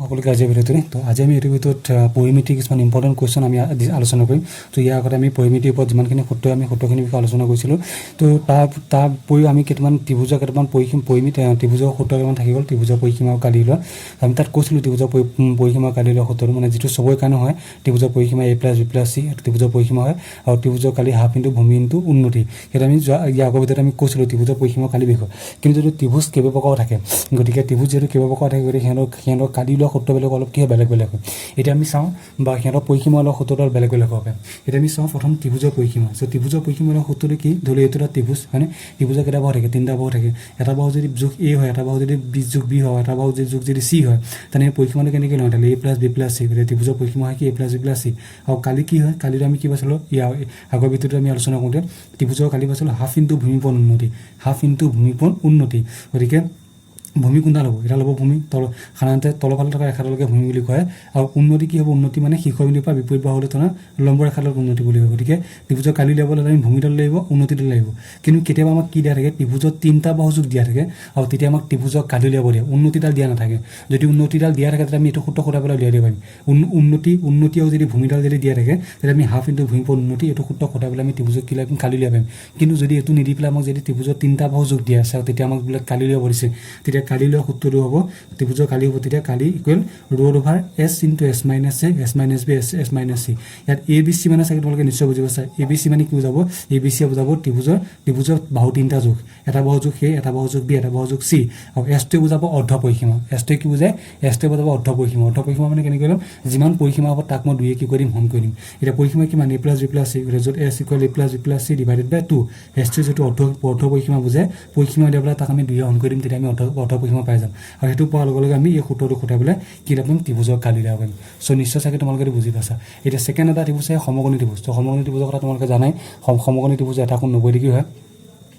সকলোকে আজিৰ ভিডিঅ'টোৰে। তো আজি আমি এইটো ভিডিঅ'ত পৰিমিতিৰ কিছুমান ইম্পৰ্টেণ্ট কুৱেশ্যন আমি আলোচনা কৰিম। তো ইয়াৰ আগতে আমি পৰিমিতিৰ ওপৰত যিমানখিনি সূত্ৰ আমি সূত্ৰখিনিৰ বিষয়ে আলোচনা কৰিছিলোঁ। তো তাৰ উপৰিও আমি কেইটামান ত্ৰিভুজৰ পৰিমিতি ত্ৰিভুজৰ সূত্ৰ কেইটামান থাকি গ'ল, ত্ৰিভুজৰ পৰিসীমা আৰু কালি লোৱা। আমি তাত কৈছিলোঁ ত্ৰিভুজৰ পৰিসীমা কালি লোৱা সূত্ৰটো, মানে যিটো চবৰে কাৰণে হয়। ত্ৰিভুজৰ পৰিসীমা a + b + c ত্ৰিভুজৰ পৰিসীমা হয়, আৰু ত্ৰিভুজৰ কালি হাফ ইনটু ভূমি ইনটু উন্নতি। সেইটো আমি ইয়াৰ আগৰ ভিতৰত আমি কৈছিলোঁ ত্ৰিভুজৰ পৰিসীমা কালি বিষয়। কিন্তু যদি ত্ৰিভুজ কেইবাপ্ৰকাৰো থাকে, গতিকে ত্ৰিভুজ যিহেতু কেইবাপ্ৰকাৰ থাকে, গতিকে সিহঁতৰ কালি লোৱা সূত্ৰবিলাক অলপ কি হয়, বেলেগ বেলেগ হয়। এতিয়া আমি চাওঁ, বা সিহঁতৰ পৰিসীমা লোৱা সূত্ৰটো বেলেগ বেলেগ হ'ব পাৰে। এতিয়া আমি চাওঁ প্ৰথম ত্ৰিভুজৰ পৰিসীমা। ত্ৰিভুজৰ পৰিসীমা লোৱা সূত্ৰটো কি? ধৰি লওক এইটো এটা ত্ৰিভুজ হয়নে? ত্ৰিভুজৰ কেইটা বাহু থাকে? 3টা বাহু থাকে। এটা বাহু যদি যোগ a হয়, এটা বাহু যদি b যোগ b হয়, এটা বাহু যোগ যদি c হয়, তেনে পৰিসীমাটো কেনেকৈ লওঁ? তাহলে a + b + c। গতিকে ত্ৰিভুজৰ পৰিসীমা হয় কি? a + b + c। আৰু কালি কি হয়? কালিটো আমি কি পাইছিলোঁ? ইয়াৰ আগৰ ভিডিঅ'টো আমি আলোচনা কৰোঁতে ত্ৰিভুজৰ কালি পাইছিলোঁ হাফ ইনটু ভূমিপূৰণ উন্নতি। হাফ ইনটু ভূমিপূৰণ উন্নতি। গতিকে ভূমি কোনডাল হ'ব? এটা ল'ব ভূমি, সাধাৰণতে তলফালে থকা ৰেখাডালকে ভূমি বুলি কয়। আৰু উন্নতি কি হ'ব? উন্নতি মানে শীৰ্ষবিন্দুৰ পৰা বিপৰীত বাহুলৈ থকা লম্ব ৰেখাডালক উন্নতি বুলি কয়। গতিকে ত্ৰিভুজৰ কালি উলিয়াবলৈ হ'লে আমি ভূমিডাল লাগিব, উন্নতিডাল লাগিব। কিন্তু কেতিয়াবা আমাক কি দিয়া থাকে? ত্ৰিভুজৰ 3টা বাহু যোগ দিয়া থাকে, আৰু তেতিয়া আমাক ত্ৰিভুজৰ কালি উলিয়াব দিয়ে, উন্নতিডাল দিয়া নাথাকে। যদি উন্নতিডাল দিয়া থাকে তেতিয়া আমি এইটো সূত্ৰ সদায় পেলাই উলিয়াই দিব পাৰিম। উন্নতি আৰু যদি ভূমিডাল যদি দিয়া থাকে, তেতিয়া আমি হাফ ইনটু ভূমিপূৰণ উন্নতি এইটো সূত্ৰ সদায় পেলাই আমি ত্ৰিভুজৰ কালি উলিয়াব পাৰিম। কিন্তু যদি এইটো নিদি পেলাই আমাক যদি ত্ৰিভুজৰ 3টা বাহু যোগ দিয়া আছে, তেতিয়া আমাক বোলে কালি উলিয়াব দিছে, তেতিয়া কালি লোৱা সূত্ৰটো হ'ব, ত্ৰিভুজৰ কালি হ'ব তেতিয়া কালি equal √/s × s - a s - b s - c। ইয়াত a b c মানে চাগে তোমালোকে নিশ্চয় বুজি পাইছা। a b c মানে কি বুজাব? a b c বুজাব ত্ৰিভুজৰ বাহু 3টা যোগ, এটা বাহু যোগ a, এটা বাহু যোগ b, এটা বাহু যোগ c। আৰু s-টোৱে বুজাব অৰ্ধ পৰিসীমা। s-টোৱে কি বুজায়? s-টোৱে বুজাব অৰ্ধ পৰিসীমা। অৰ্ধ পৰিসীমা মানে কেনেকৈ ল'ম? যিমান পৰিসীমা হ'ব তাক মই 2 কি কৰি দিম? হৰণ কৰি দিম। এতিয়া পৰিসীমা কিমান? a + b + c। য'ত s = a + b + c / 2। s-টোৱে যিটো অৰ্ধ পৰিসীমা বুজায়, পৰিসীমা উলিয়াই পেলাই তাক আমি 2 হৰণ কৰি দিম, তেতিয়া আমি অৰ্ধ পৰিসীমা পাই যাম। আৰু সেইটো পোৱাৰ লগে লগে আমি এই সূত্ৰটো খুটাই পেলাই কি লাভ কৰিম? ত্ৰিভুজৰ কালি লাভ কৰিম। নিশ্চয় চাগে তোমালোকে বুজি পাইছা। এতিয়া ছেকেণ্ড এটা ত্ৰিভুজ আছে সমকোণী ত্ৰিভুজ। সমকোণী ত্ৰিভুজৰ কথা তোমালোকে জানাই। সমকোণী ত্ৰিভুজ এটা কোণ 90 ডিগ্ৰী হয়।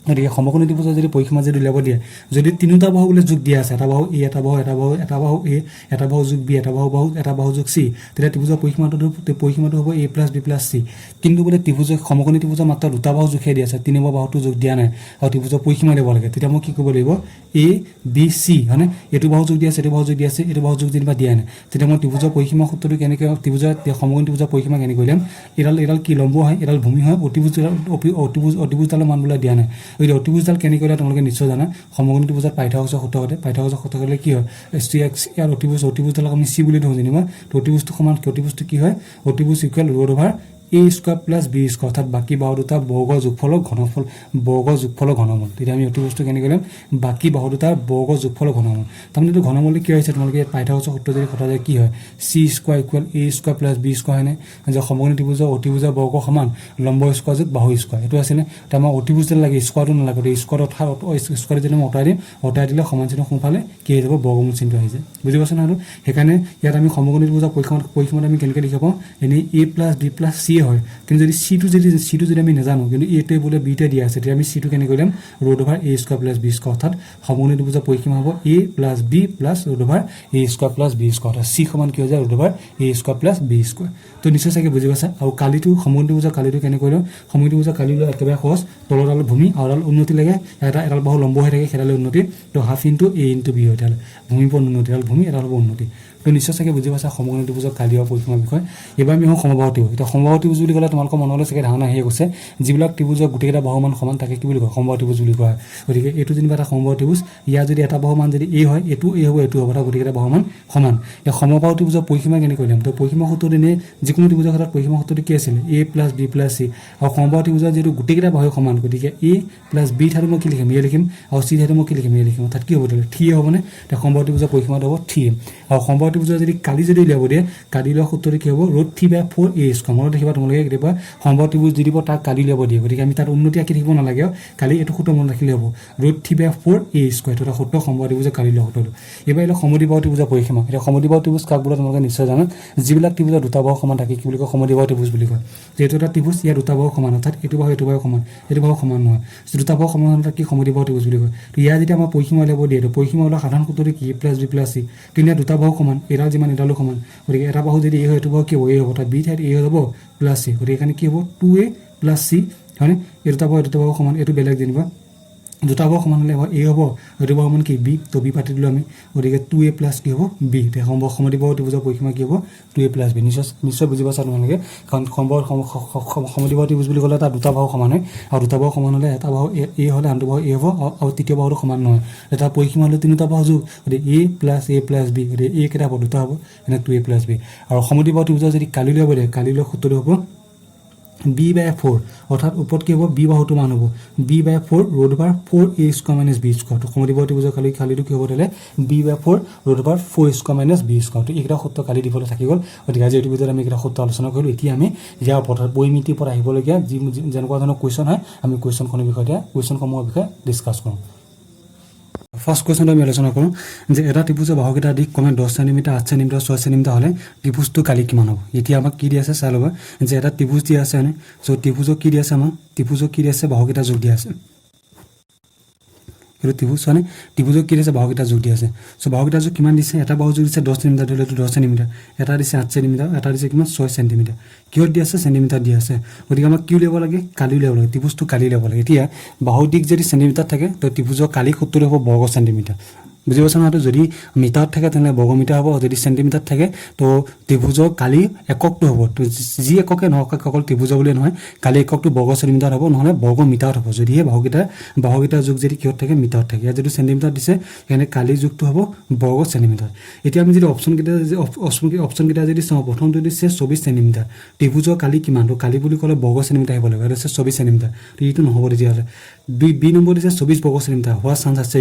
গতিকে সমকোণী ত্ৰিভুজৰ যদি পৰিসীমা যদি উলিয়াব দিয়ে, যদি 3টা বাহু বোলে যোগ দিয়া আছে, এটা বাহু a, এটা বাহু a, এটা বাহু যোগ b, এটা বাহু যোগ c, তেতিয়া ত্ৰিভুজৰ পৰিসীমাটো হ'ব a + b + c। কিন্তু বোলে সমকোণী ত্ৰিভুজৰ মাত্ৰ 2টা বাহু জোখে দিয়া আছে, 3 নম্বৰ বাহুটো যোগ দিয়া নাই, আৰু ত্ৰিভুজৰ পৰিসীমা দিব লাগে। তেতিয়া মই কি কৰিব লাগিব? a b c হয়নে? এইটো বাহু যোগ দিয়া আছে, এইটো বাহু যোগ দিয়া আছে, এইটো বাহু যোগ যেনিবা দিয়া নাই, তেতিয়া মই ত্ৰিভুজৰ পৰিসীমা সূত্ৰটো কেনেকৈ সমকোণী ত্ৰিভুজৰ পৰিসীমা কেনেকৈ উলিয়াম? এডাল কি লম্ব হয়, এডাল ভূমি হয়, অতিভুজডালৰ মান বোলে দিয়া নাই। গতিকে অতিভুজডাল কেনেকৈ উলিয়াই তোমালোকে নিশ্চয় জানা। সমকোণী ত্ৰিভুজত পাইথাগোৰাছৰ সূত্ৰ কৰে। পাইথাগোৰাছৰ সূত্ৰ কৰিলে কি হয়? ইয়াৰ অতিভুজডালক আমি c বুলি ধৰোঁ যেনিবা। অতিভুজটো সমান কি? অতিভুজটো কি হয়? অতিভুজ ইকুৱেল √/a² + b², অৰ্থাৎ বাকী বাহু দুটা বৰ্গৰ যোগফলৰ ঘনমূল। তেতিয়া আমি অতিভুজটো কেনেকৈ ল'ম? বাকী বাহু দুটাৰ বৰ্গৰ যোগফলৰ ঘনমূল। তাৰমানে এইটো ঘনমূলটো কি হৈছে? তোমালোকে পাইথাগোৰাছৰ সূত্ৰ যদি কটা যায় কি হয়? c² = a² + b² হয়নে? যে সমকোণী ত্ৰিভুজৰ অতিভুজৰ বৰ্গ সমান লম্ব স্কোৱাৰ যোগ বাহু স্কোৱাৰ। এইটো আছিলে। তাৰ আমাৰ অতিভুজডাল লাগে, স্কোৱাৰটো নালাগে। গতিকে স্কোৱাৰটো যদি মই অঁতৰাই দিলে সমান চিহ্ন সোঁফালে কি হৈ যাব? বৰ্গমূল চিহ্নটো আহি যায়। বুজি পাইছা নহয়? সেইকাৰণে ইয়াত আমি সমকোণী ত্ৰিভুজৰ পৰিসীমাটো আমি কেনেকৈ লিখিব পাওঁ? এনেই a + b + c হয়। কিন্তু যদি চিটো যদি আমি নাজানো, কিন্তু এটোৱে বোলে বিটোৱে দিয়া আছে, তেতিয়া আমি চিটো কেনেকৈ ল'ম? √/a² + b², অৰ্থাৎ সমকোণী ত্ৰিভুজৰ পৰিসীমা হ'ব a + b + √/a² + b², অৰ্থাৎ c সমান কি হৈ যায়? √/a² + b²। তো নিশ্চয় চাগে বুজি পাইছা। আৰু কালিটো সমকোণী ত্ৰিভুজৰ কালিটো কেনেকৈ লওঁ? সমকোণী ত্ৰিভুজৰ কালি লোৱা একেবাৰে সহজ। তলৰডাল ভূমি আৰু এডাল উন্নতি লাগে, এডাল বাহু লম্ব হৈ থাকে, সেইডালে উন্নতি। তো half into a into b হয়। তেতিয়াহ'লে ভূমিপূৰণ উন্নতি, এডাল ভূমি, এডাল হ'ব উন্নতি। তো নিশ্চয় চাগে বুজি পাইছা সমকোণী ত্ৰিভুজৰ কালি আৰু পৰিসীমাৰ বিষয়ে। এইবাৰ আমি সমবাহু ত্ৰিভুজ। এতিয়া সমবাহু ত্ৰিভুজ বুলি ক'লে তোমালোকৰ মনলৈ চাগে ধাৰণা আহিয়ে গৈছে, যিবিলাক ত্ৰিভুজৰ গোটেইকেইটা বাহু মান সমান তাকে কি বুলি কয়? সমবাহু ত্ৰিভুজ বুলি কোৱা হয়। গতিকে এইটো যেনিবা এটা সমবাহু ত্ৰিভুজ। ইয়াৰ যদি এটা বাহু মান যদি a হয়, এইটো a হ'ব, এইটো হ'ব, অৰ্থাৎ গোটেইকেইটা বাহু মান সমান। এই সমবাহু ত্ৰিভুজৰ পৰিসীমা কেনেকৈ ল'ম? তো পৰিসীমা সূত্ৰটো এনেই যিকোনো ত্ৰিভুজৰ ক্ষেত্ৰত পৰিসীমা সূত্ৰটো কি আছিলে? a + b + c। আৰু সমবাহু ত্ৰিভুজৰ যিহেতু গোটেইকেইটা বাহু সমান, গতিকে a + b ঠাইত মই কি লিখিম? a লিখিম, আৰু c ঠাইত মই কি লিখিম? a লিখিম। অৰ্থাৎ কি হ'ব? তাহলে 3a হ'বনে? এতিয়া সমবাহু ত্ৰিভুজৰ পৰিসীমাটো হ'ব 3a। আৰু সমবাহু ত্ৰিভুজৰ যদি কালি যদি উলিয়াব দিয়ে, কালি লোৱা সূত্ৰটো কি হ'ব? √3/4a²। মনত ৰাখিবা তোমালোকে কেতিয়াবা সমবাহু ত্ৰিভুজ দি দিব, তাক কালি উলিয়াব দিয়ে। গতিকে আমি তাত উন্নতি আঁকি থাকিব নালাগে, কালি এইটো সূত্ৰ মনত ৰাখিলে হ'ব। √3/4a², এইটো এটা সূত্ৰ সমবাহু ত্ৰিভুজৰ কালি লোৱা সূত্ৰটো। এইবাৰ এইটো সমদ্বিবাহু ত্ৰিভুজৰ পৰিসীমা। এতিয়া সমদ্বিবাহু ত্ৰিভুজ কাক বোলে তোমালোকে নিশ্চয় জানা। যিবিলাক ত্ৰিভুজৰ দুটা বাহু সমান থাকে কি বুলি কয়? সমদ্বিবাহু ত্ৰিভুজ বুলি কয়। যিহেতু এটা ত্ৰিভুজ, ইয়াৰ দুটা বাহু সমান, অৰ্থাৎ এইটো বাহু সমান, এইটো বাহু সমান নহয়, দুটা বাহু সমান হ'লে কি সমদ্বিবাহু ত্ৰিভুজ বুলি কয়। তো ইয়াৰ যেতিয়া আমাৰ পৰিসীমা উলিয়াব দিয়ে, তো পৰিসীমা উলিওৱা সাধাৰণ সূত্ৰটো কি? a + b + c। কিন্তু ইয়াৰ দুটা বাহু সমান, এডাল যিমান এডালো সমান। গতিকে এটা বাহু যদি a হয়, এইটো বাহু কি হ'ব? a হ'ব, তাত b ঠাইত a হৈ যাব + c। গতিকে এইকাৰণে কি হ'ব? 2a + c হয়নে? এই দুটা বাহু সমান, এইটো বেলেগ যেনিবা। দুটা ভাগ সমান হ'লে এ হ'ব এইটো ভাগ মানে কি বি তো বি পাতি দিলোঁ আমি গতিকে 2a প্লাছ কি হ'ব বি এতিয়া সমদ্বিবাহু ত্ৰিভুজৰ পৰিসীমা কি হ'ব 2a প্লাছ বি নিশ্চয় বুজি পাইছা তোমালোকে কাৰণ সমদ্বিবাহু ত্ৰিভুজ বুলি ক'লে তাত দুটা ভাগ সমান হয় আৰু দুটা ভাগ সমান হ'লে এটা ভাগ এ হ'লে আনটো ভাগ এ হ'ব আৰু তৃতীয় ভাগটো সমান নহয় এটা পৰিসীমা হ'লে তিনিটা ভাগ যোগ গতিকে a প্লাছ বি গতিকে a কেইটা হ'ব দুটা হ'ব এনে 2a প্লাছ বি আৰু সমদ্বিবাহু ত্ৰিভুজৰ যদি কালিলৈ হ'ব দিয়ে কালিলৈ সূত্ৰটো হ'ব b/4 অৰ্থাৎ ওপৰত কি হ'ব b বাহুটো মান হ'ব b/4 root over 4a square minus b square তো সমদ্বিবাহু ত্ৰিভুজৰ কালিটো কি হ'ব তেলে b/4 root over 4 square minus b square তো এইকেইটা সূত্ৰ কালি দিবলৈ থাকি গ'ল গতিকে আজি এইটো ভিডিঅ'ত আমি এইকেইটা সূত্ৰ আলোচনা কৰিলোঁ এতিয়া আমি ইয়াৰ ওপৰত পৰিমিতিৰ পৰা আহিবলগীয়া যেনেকুৱা ধৰণৰ কুৱেশ্যন হয় আমি কুৱেশ্যনসমূহৰ বিষয়ে ডিছকাছ কৰোঁ ফাৰ্ষ্ট কুৱেশ্যনটো আমি আলোচনা কৰোঁ যে এটা ত্ৰিভুজৰ বাহুকেইটা দিশ ক্ৰমে 10 সেণ্টিমিটাৰ 8 সেণ্টিমিটাৰ 6 সেণ্টিমিটাৰ হ'লে ত্ৰিভুজটো কালি কিমান হ'ব এতিয়া আমাক কি দি আছে চাই ল'বা যে এটা ত্ৰিভুজ দি আছে মানে চ' ত্ৰিভুজক কি দি আছে আমাক ত্ৰিভুজক কি দি আছে বাহুকেইটা যোগ দি আছে এইটো ত্ৰিভুজ মানে ত্ৰিভুজক কি দিছে বাহুকেইটা যোগ দি আছে চ' বাহুকেইটা যোগ কিমান দিছে এটা বাহু যোগ দিছে 10 সেণ্টিমিটাৰ ধৰি লওঁটো 10 সেণ্টিমিটাৰ এটা দিছে 8 সেণ্টিমিটাৰ এটা দিছে কিমান 6 সেণ্টিমিটাৰ কিহত দি আছে সেণ্টিমিটাৰ দি আছে গতিকে আমাক কি উলিয়াব লাগে কালি উলিয়াব লাগে ত্ৰিভুজটো কালি উলিয়াব লাগে এতিয়া বাহু দিশ যদি সেণ্টিমিটাৰ থাকে তো ত্ৰিভুজৰ কালি সূত্ৰটো হ'ব বৰ্গ সেণ্টিমিটাৰ বুজি পাইছা নহয় যদি মিটাৰত থাকে তেনেহ'লে বৰ্গ মিটাৰ হ'ব যদি সেণ্টিমিটাৰ থাকে তো ত্ৰিভুজৰ কালি এককটো হ'ব তো যি এককে নহওক অকল ত্ৰিভুজৰ বুলি নহয় কালি এককটো বৰ্গ সেণ্টিমিটাৰ হ'ব নহ'লে বৰ্গ মিটাৰত হ'ব যদিহে বাহুকেইটা যোগ যদি কিহত থাকে মিটাৰত থাকে ইয়াত যদি সেণ্টিমিটাৰ দিছে সেইকাৰণে কালি যুগটো হ'ব বৰ্গ সেণ্টিমিটাৰ এতিয়া আমি যদি অপশ্যনকেইটা যদি চাওঁ প্ৰথমটো দিছে 24 সেণ্টিমিটাৰ ত্ৰিভুজৰ কালি কিমান তো কালি বুলি ক'লে বৰ্গ সেণ্টিমিটাৰ আহিব লাগিব এইটো 24 সেণ্টিমিটাৰ তো এইটো নহ'ব তেতিয়াহ'লে বি নম্বৰ দিছে 24 বৰ্গ সেণ্টিমিটাৰ হোৱাৰ চান্স আছে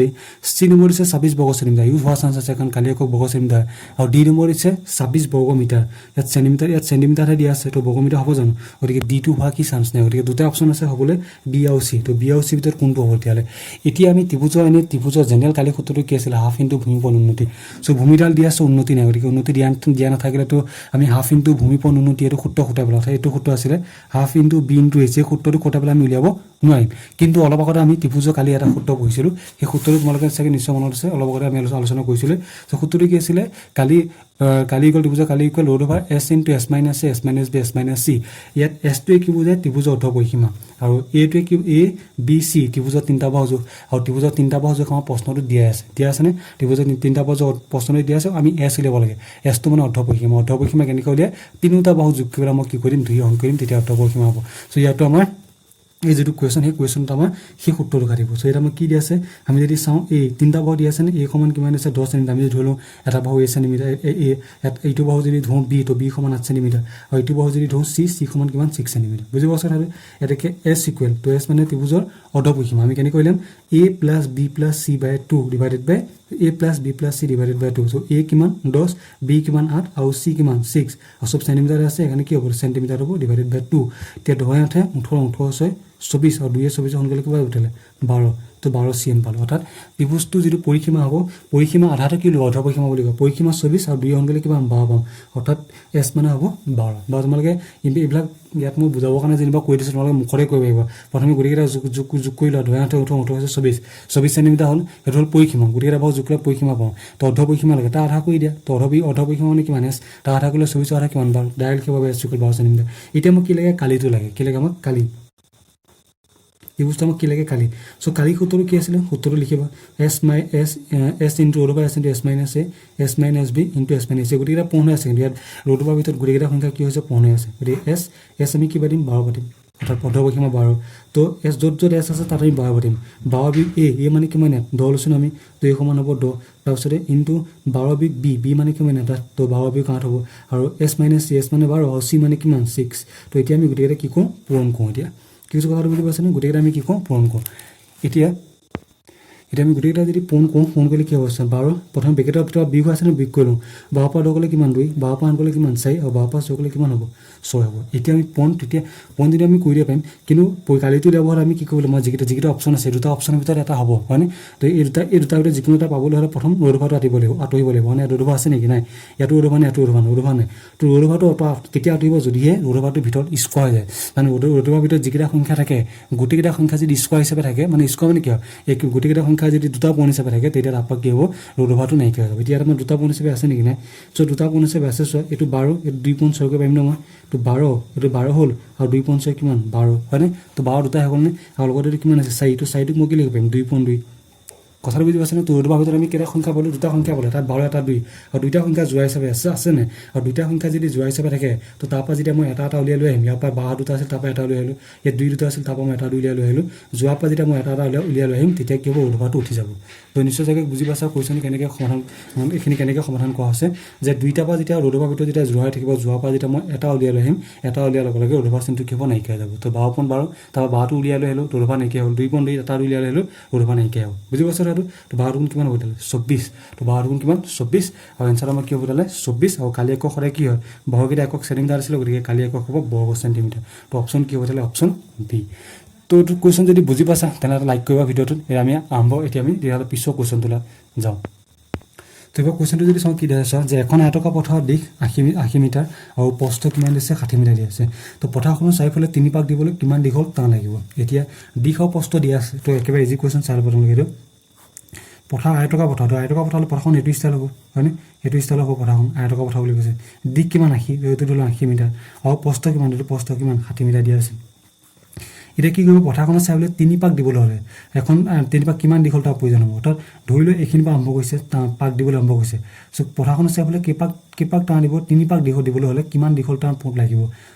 চি নম্বৰ দিছে 26 বৰ্গ সেণ্টিমিটাৰ ইউ হোৱাৰ চান্স আছে কাৰণ কালি একক বৰ্গ সেণ্টিমিটাৰ আৰু ডি নম্বৰ দিছে 26 বৰ্গ মিটাৰ ইয়াত সেণ্টিমিটাৰহে দিয়া আছে তো বৰ্গ মিটাৰ হ'ব জানো গতিকে ডিটো হোৱা কি চান্স নাই গতিকে দুটা অপশ্যন আছে হ'বলৈ বি আৰু চি তো বি আৰু চি ভিতৰত কোনটো হ'ব তেতিয়াহ'লে এতিয়া আমি ত্ৰিভুজৰ জেনেৰেল কালি সূত্ৰটো কি আছিলে হাফ ইনটু ভূমিপন উন্নতি চ' ভূমিডাল দিয়া আছে উন্নতি নাই গতিকে উন্নতি দিয়া নাথাকিলেতো আমি হাফ ইনটু ভূমিপন উন্নতি এইটো সূত্ৰ খুটাই পেলাওঁ এইটো সূত্ৰ আছিলে half into B into a এই সূত্ৰটো খুটাই পেলাই আমি উলিয়াব নোৱাৰিম কিন্তু অলপ আগতে আমি ত্ৰিভুজৰ কালি এটা সূত্ৰ পঢ়িছিলোঁ সেই সূত্ৰটো তোমালোকে চাগে নিশ্চয় মনত আছে অলপ আগতে আমি আলোচনা কৰিছিলোঁ চ' সূত্ৰটো কি আছিলে কালি ইকুৱেল ত্ৰিভুজৰ কালি equal root over s into s minus a s minus b s minus c ইয়াত এছটোৱে কি বুজায় ত্ৰিভুজৰ অৰ্ধ পৰিসীমা আৰু এটোৱে কি এ বি চি ত্ৰিভুজৰ তিনিটা বাহু যোগ আৰু ত্ৰিভুজৰ তিনিটা বাহু যোগ আমাৰ প্ৰশ্নটো দিয়া আছেনে ত্ৰিভুজৰ তিনিটা বাহু যোগ প্ৰশ্নটো দিয়া আছে আমি এছ উলিয়াব লাগে এছটো মানে অৰ্ধ পৰিসীমা কেনেকৈ উলিয়াই তিনিটা বাহু যোগ কৰি পেলাই মই কি কৰিম 2 অংক কৰিম তেতিয়া অৰ্ধ পৰিসীমা হ'ব চ' ইয়াতো আমাৰ এই যিটো কুৱেশ্যন সেই কুৱেশ্যনটো আমাৰ সেই সূত্ৰটো কাটিব চ' এতিয়া আমাৰ কি দি আছে আমি যদি চাওঁ এই তিনিটা বাহু দি আছে নে এই সমান কিমান আছে 10 সেণ্টিমিটাৰ আমি যদি ধৰি লওঁ এটা বাহু এ সেণ্টিমিটাৰ এইটো বাহু যদি ধৰোঁ বি তো বি সমান 8 সেণ্টিমিটাৰ আৰু এইটো বাহু যদি ধৰোঁ চি সমান কিমান 6 সেণ্টিমিটাৰ বুজি পাইছা তাহলে এটাকে এছ ইকুৱেল তো এছ মানে ত্ৰিভুজৰ অৰ্ধ পৰিসীমা আমি কেনেকৈ কৰিম a plus B plus C by 2 divided by a plus B plus C divided by 2 চ' a কিমান 10 b কিমান 8 আৰু c কিমান 6 আৰু চব সেণ্টিমিটাৰ আছে সেইকাৰণে কি হ'ব সেণ্টিমিটাৰ হ'ব ডিভাইডেড বাই 2 এতিয়া 10 8 18 24 আৰু 2 24 সোনকালে কিবা উঠিলে 12 তো 12 cm পালোঁ অৰ্থাৎ ত্ৰিভুজটো যিটো পৰিসীমা হ'ব পৰিসীমা আধাটো কি অৰ্ধ পৰিসীমা বুলি কয় পৰিসীমা 24 আৰু 2 সোনকালে কিবা 12 পাম অৰ্থাৎ এছ মানে হ'ব 12 বা তোমালোকে এইবিলাক ইয়াত মই বুজাবৰ কাৰণে যেনিবা কৈ দিছোঁ তোমালোকে মুখৰে কৈ পাৰিবা প্ৰথমে গোটেইকেইটা যোগ কৰি লোৱা 2 8 24 সেণ্টিমিটাৰ হ'ল সেইটো হ'ল পৰিসীমা গোটেইকেইটা বাৰু যোগ কৰি পৰিসীমা পাওঁ তো অৰ্ধ পৰিসীমা লাগে তাৰ আধা কৰি দিয়া তো অৰ্ধ পৰিসীমা মানে কিমান এছ তাৰ আধা কৰিলে 24 আধা কিমান 12 ডাইৰেক্ট কিবা এছ ইকুৱেল 12 সেণ্টিমিটাৰ এতিয়া মোক কি লাগে কালিটো লাগে কি লাগে আমাক কালি ত্ৰিভুজটো আমাক কি লাগে কালি চ' কালি সূত্ৰটো কি আছিলে সূত্ৰটো লিখিবা s into root over s into s minus b into s minus a গোটেইকেইটা পূৰ্ণ আছে কিন্তু ইয়াত ৰুট অভাৰ ভিতৰত গোটেইকেইটা সংখ্যা কি হৈছে পূৰ্ণ আছে গতিকে এছ আমি কিবা দিম 12 পাতিম অৰ্থাৎ অৰ্ধ পৰিসীমা 12 তো এছ য'ত এছ আছে তাত আমি 12 পাতিম 12 বি এ মানে কিমান ইয়াত 10 লৈছোঁ আমি তো এই সমান হ'ব 10 তাৰপিছতে ইনটু 12 বি মানে কিমান ইয়াত তো 12 বি কাউণ্ট হ'ব আৰু এছ মাইনাছ চি এছ মানে 12 আৰু চি মানে কিমান 6 তো এতিয়া আমি গোটেইকেইটা কি কৰোঁ পূৰণ কৰোঁ এতিয়া কিছু কথাটো বুজি পাইছেনে গোটেইকেইটা আমি কি কৰোঁ পূৰণ কৰোঁ এতিয়া আমি গোটেইকেইটা যদি পূৰণ কৰিলে কি হ'ব 12 প্ৰথম ব্ৰেকেটৰ ভিতৰত বিগ হৈ আছে নে বিগ কৰি লওঁ 12 পৰা 10 গ'লে কিমান 2 12 পৰা 8 গ'লে কিমান 4 আৰু 12 পৰা 6 গ'লে কিমান হ'ব 6 হ'ব এতিয়া আমি পূৰণ যদি আমি কৰি দিব পাৰিম কিন্তু কালিটো ব্যৱহাৰ আমি কি কৰিব মই যিকেইটা অপশ্যন আছে দুটা অপশ্যনৰ ভিতৰত এটা হ'ব হয়নে তো এই দুটা ভিতৰত যিকোনো এটা পাবলৈ হ'লে প্ৰথম ৰোড অভাৰটো আঁতৰিব লাগিব মানে ৰোড অভাৰ আছে নেকি নাই ইয়াতো ৰোড অভাৰ নাই ইয়াতো ৰোড অভাৰ নাই তো ৰোড অভাৰটো কেতিয়া আঁতৰিব যদিহে ৰোড অভাৰটোৰ ভিতৰত স্কোৱাৰ হৈ যায় মানে ৰোড অভাৰৰ ভিতৰত যিকেইটা সংখ্যা থাকে গোটেইকেইটা সংখ্যা যদি স্কোৱাৰ হিচাপে থাকে মানে স্কোৱাৰ মানে কি হয় এই গোটেইকেইটা সংখ্যা সংখ্যা যদি দুটা পূৰ্ণ হিচাপে থাকে তেতিয়া তাপা কি হ'ব ৰোধ ওভাৰটো নাইকিয়া হৈ যাব এতিয়া আমাৰ দুটা পূৰ্ণ হিচাপে আছে নেকি নাই সো দুটা পূৰ্ণ হিচাপে আছে সো এটো 12 এটো 2.6 কৈ পাৰিম ন মই তো 12 এটো 12 হ'ল আৰু 2.6 কিমান 12 হয়নে তো 12 দুটা হ'ল নে আৰু লগতে কিমান আছে 4 তো 4 টো মই কি লিখিব পাৰিম 2.2 কথাটো বুজি পাইছেনে তো ৰোধ ওভাৰৰ আমি কেইটা সংখ্যা পালো দুটা সংখ্যা পালো তাত 12 এটা 2 আৰু দুইটা সংখ্যা জোড়া হিচাপে আছে নে আৰু দুইটা সংখ্যা যদি জোড়া হিচাপে থাকে তো তাৰ পৰা যেতিয়া মই এটা উলিয়াই লৈ আহিম ইয়াৰ পৰা 12 দুটা আছিল তাৰ পৰা এটা উলিয়াই আহিলো ইয়াত 2 দুটা আছিল তাৰ পৰা মই এটা উলিয়াই লৈ আহিলো যোৱাৰ পৰা যেতিয়া মই এটা উলিয়াই লৈ আহিম তেতিয়া কি হ'ব ৰোধ ওভাৰটো উঠি যাব তো নিশ্চয় চাগে বুজি পাইছা কোৱেশ্চন কেনেকৈ সমাধান এইখিনি কেনেকৈ সমাধান কৰা হৈছে যে দুইটা পৰা যেতিয়া ৰোধ ওভাৰটো যেতিয়া জোড়া হৈ থাকিব যোৱাৰ পৰা যেতিয়া মই এটা উলিয়াই লৈ আহিম এটা উলিয়াৰ লগে লগে ৰোধ ওভাৰ চিনটো কি হ'ব নাইকিয়া হৈ যাব তো 12.12 তাৰ পৰা 12 টো উলিয়াই লৈ আহিলো ৰোধ ওভাৰ নাইকিয়া হ'ল 2.2 এটা উলিয়াই লৈ আহিলো ৰোধ ওভাৰ নাইকিয়া হ'ল বুজি পাইছা সেইটো তো 12 গুণ কিমান হ'ব তালে 24 তো 12 গুণ কিমান 24 আৰু এনসাৰ আমাৰ কি হ'ব তালে 24 আৰু কালি একক সদায় কি হয় বৰ্গকেইটা একক সেন্টিমিটাৰ আছিল গতিকে কালি একক হ'ব বৰ্গ সেন্টিমিটাৰ তো অপচন কি হ'ব তালে অপচন বি তো কোৱেশ্চন যদি বুজি পাইছা তেনে লাইক কৰিবা ভিডিওটো আমি আৰম্ভ এতিয়া আমি দিয়ালে পিছৰ কোৱেশ্চনটোলৈ যাওঁ তো এবাৰ কোৱেশ্চনটো যদি চাওঁ কি দিয়া আছে যে এখন আয়তকাৰ পথাৰৰ দিশ 80 মিটাৰ আৰু প্ৰস্থ কিমান দিছে 60 মিটাৰ দিয়া আছে তো পথাৰখনৰ চাৰিওফালে তিনি পাক দিবলৈ কিমান দীঘল টান লাগিব এতিয়া দিশ আৰু প্ৰস্থ দিয়া আছে তো একেবাৰে ইজি কোৱেশ্চন চাই ল'ব তোমালোকে এইটো পথাৰ আয়তকাৰ পথাৰ হ'লে পথাৰখন এইটো ষ্টাইল হ'ব হয়নে এইটো ষ্টাইল হ'ব পথাৰখন আয়তকাৰ পথাৰ বুলি কৈছে দিশ কিমান 80 এইটো ধৰিলো 80 মিটাৰ আৰু প্ৰস্থ কিমান এইটো প্ৰস্থ কিমান 60 মিটাৰ দিয়া আছে এটা কি কৰিব পথাৰখনৰ চাইবলৈ তিনি পাক দিবলৈ হ'লে এখন তিনি পাক কিমান দীঘল তাৰ প্ৰয়োজন হ'ব অৰ্থাৎ ধৰি লৈ এইখিনি পৰা আৰম্ভ কৰিছে পাক দিবলৈ আৰম্ভ কৰিছে সো পথাৰখনৰ চাইবলৈ কেইপাক টান দিব তিনি পাক দীঘল দিবলৈ হ'লে কিমান দীঘল টান পোট লাগিব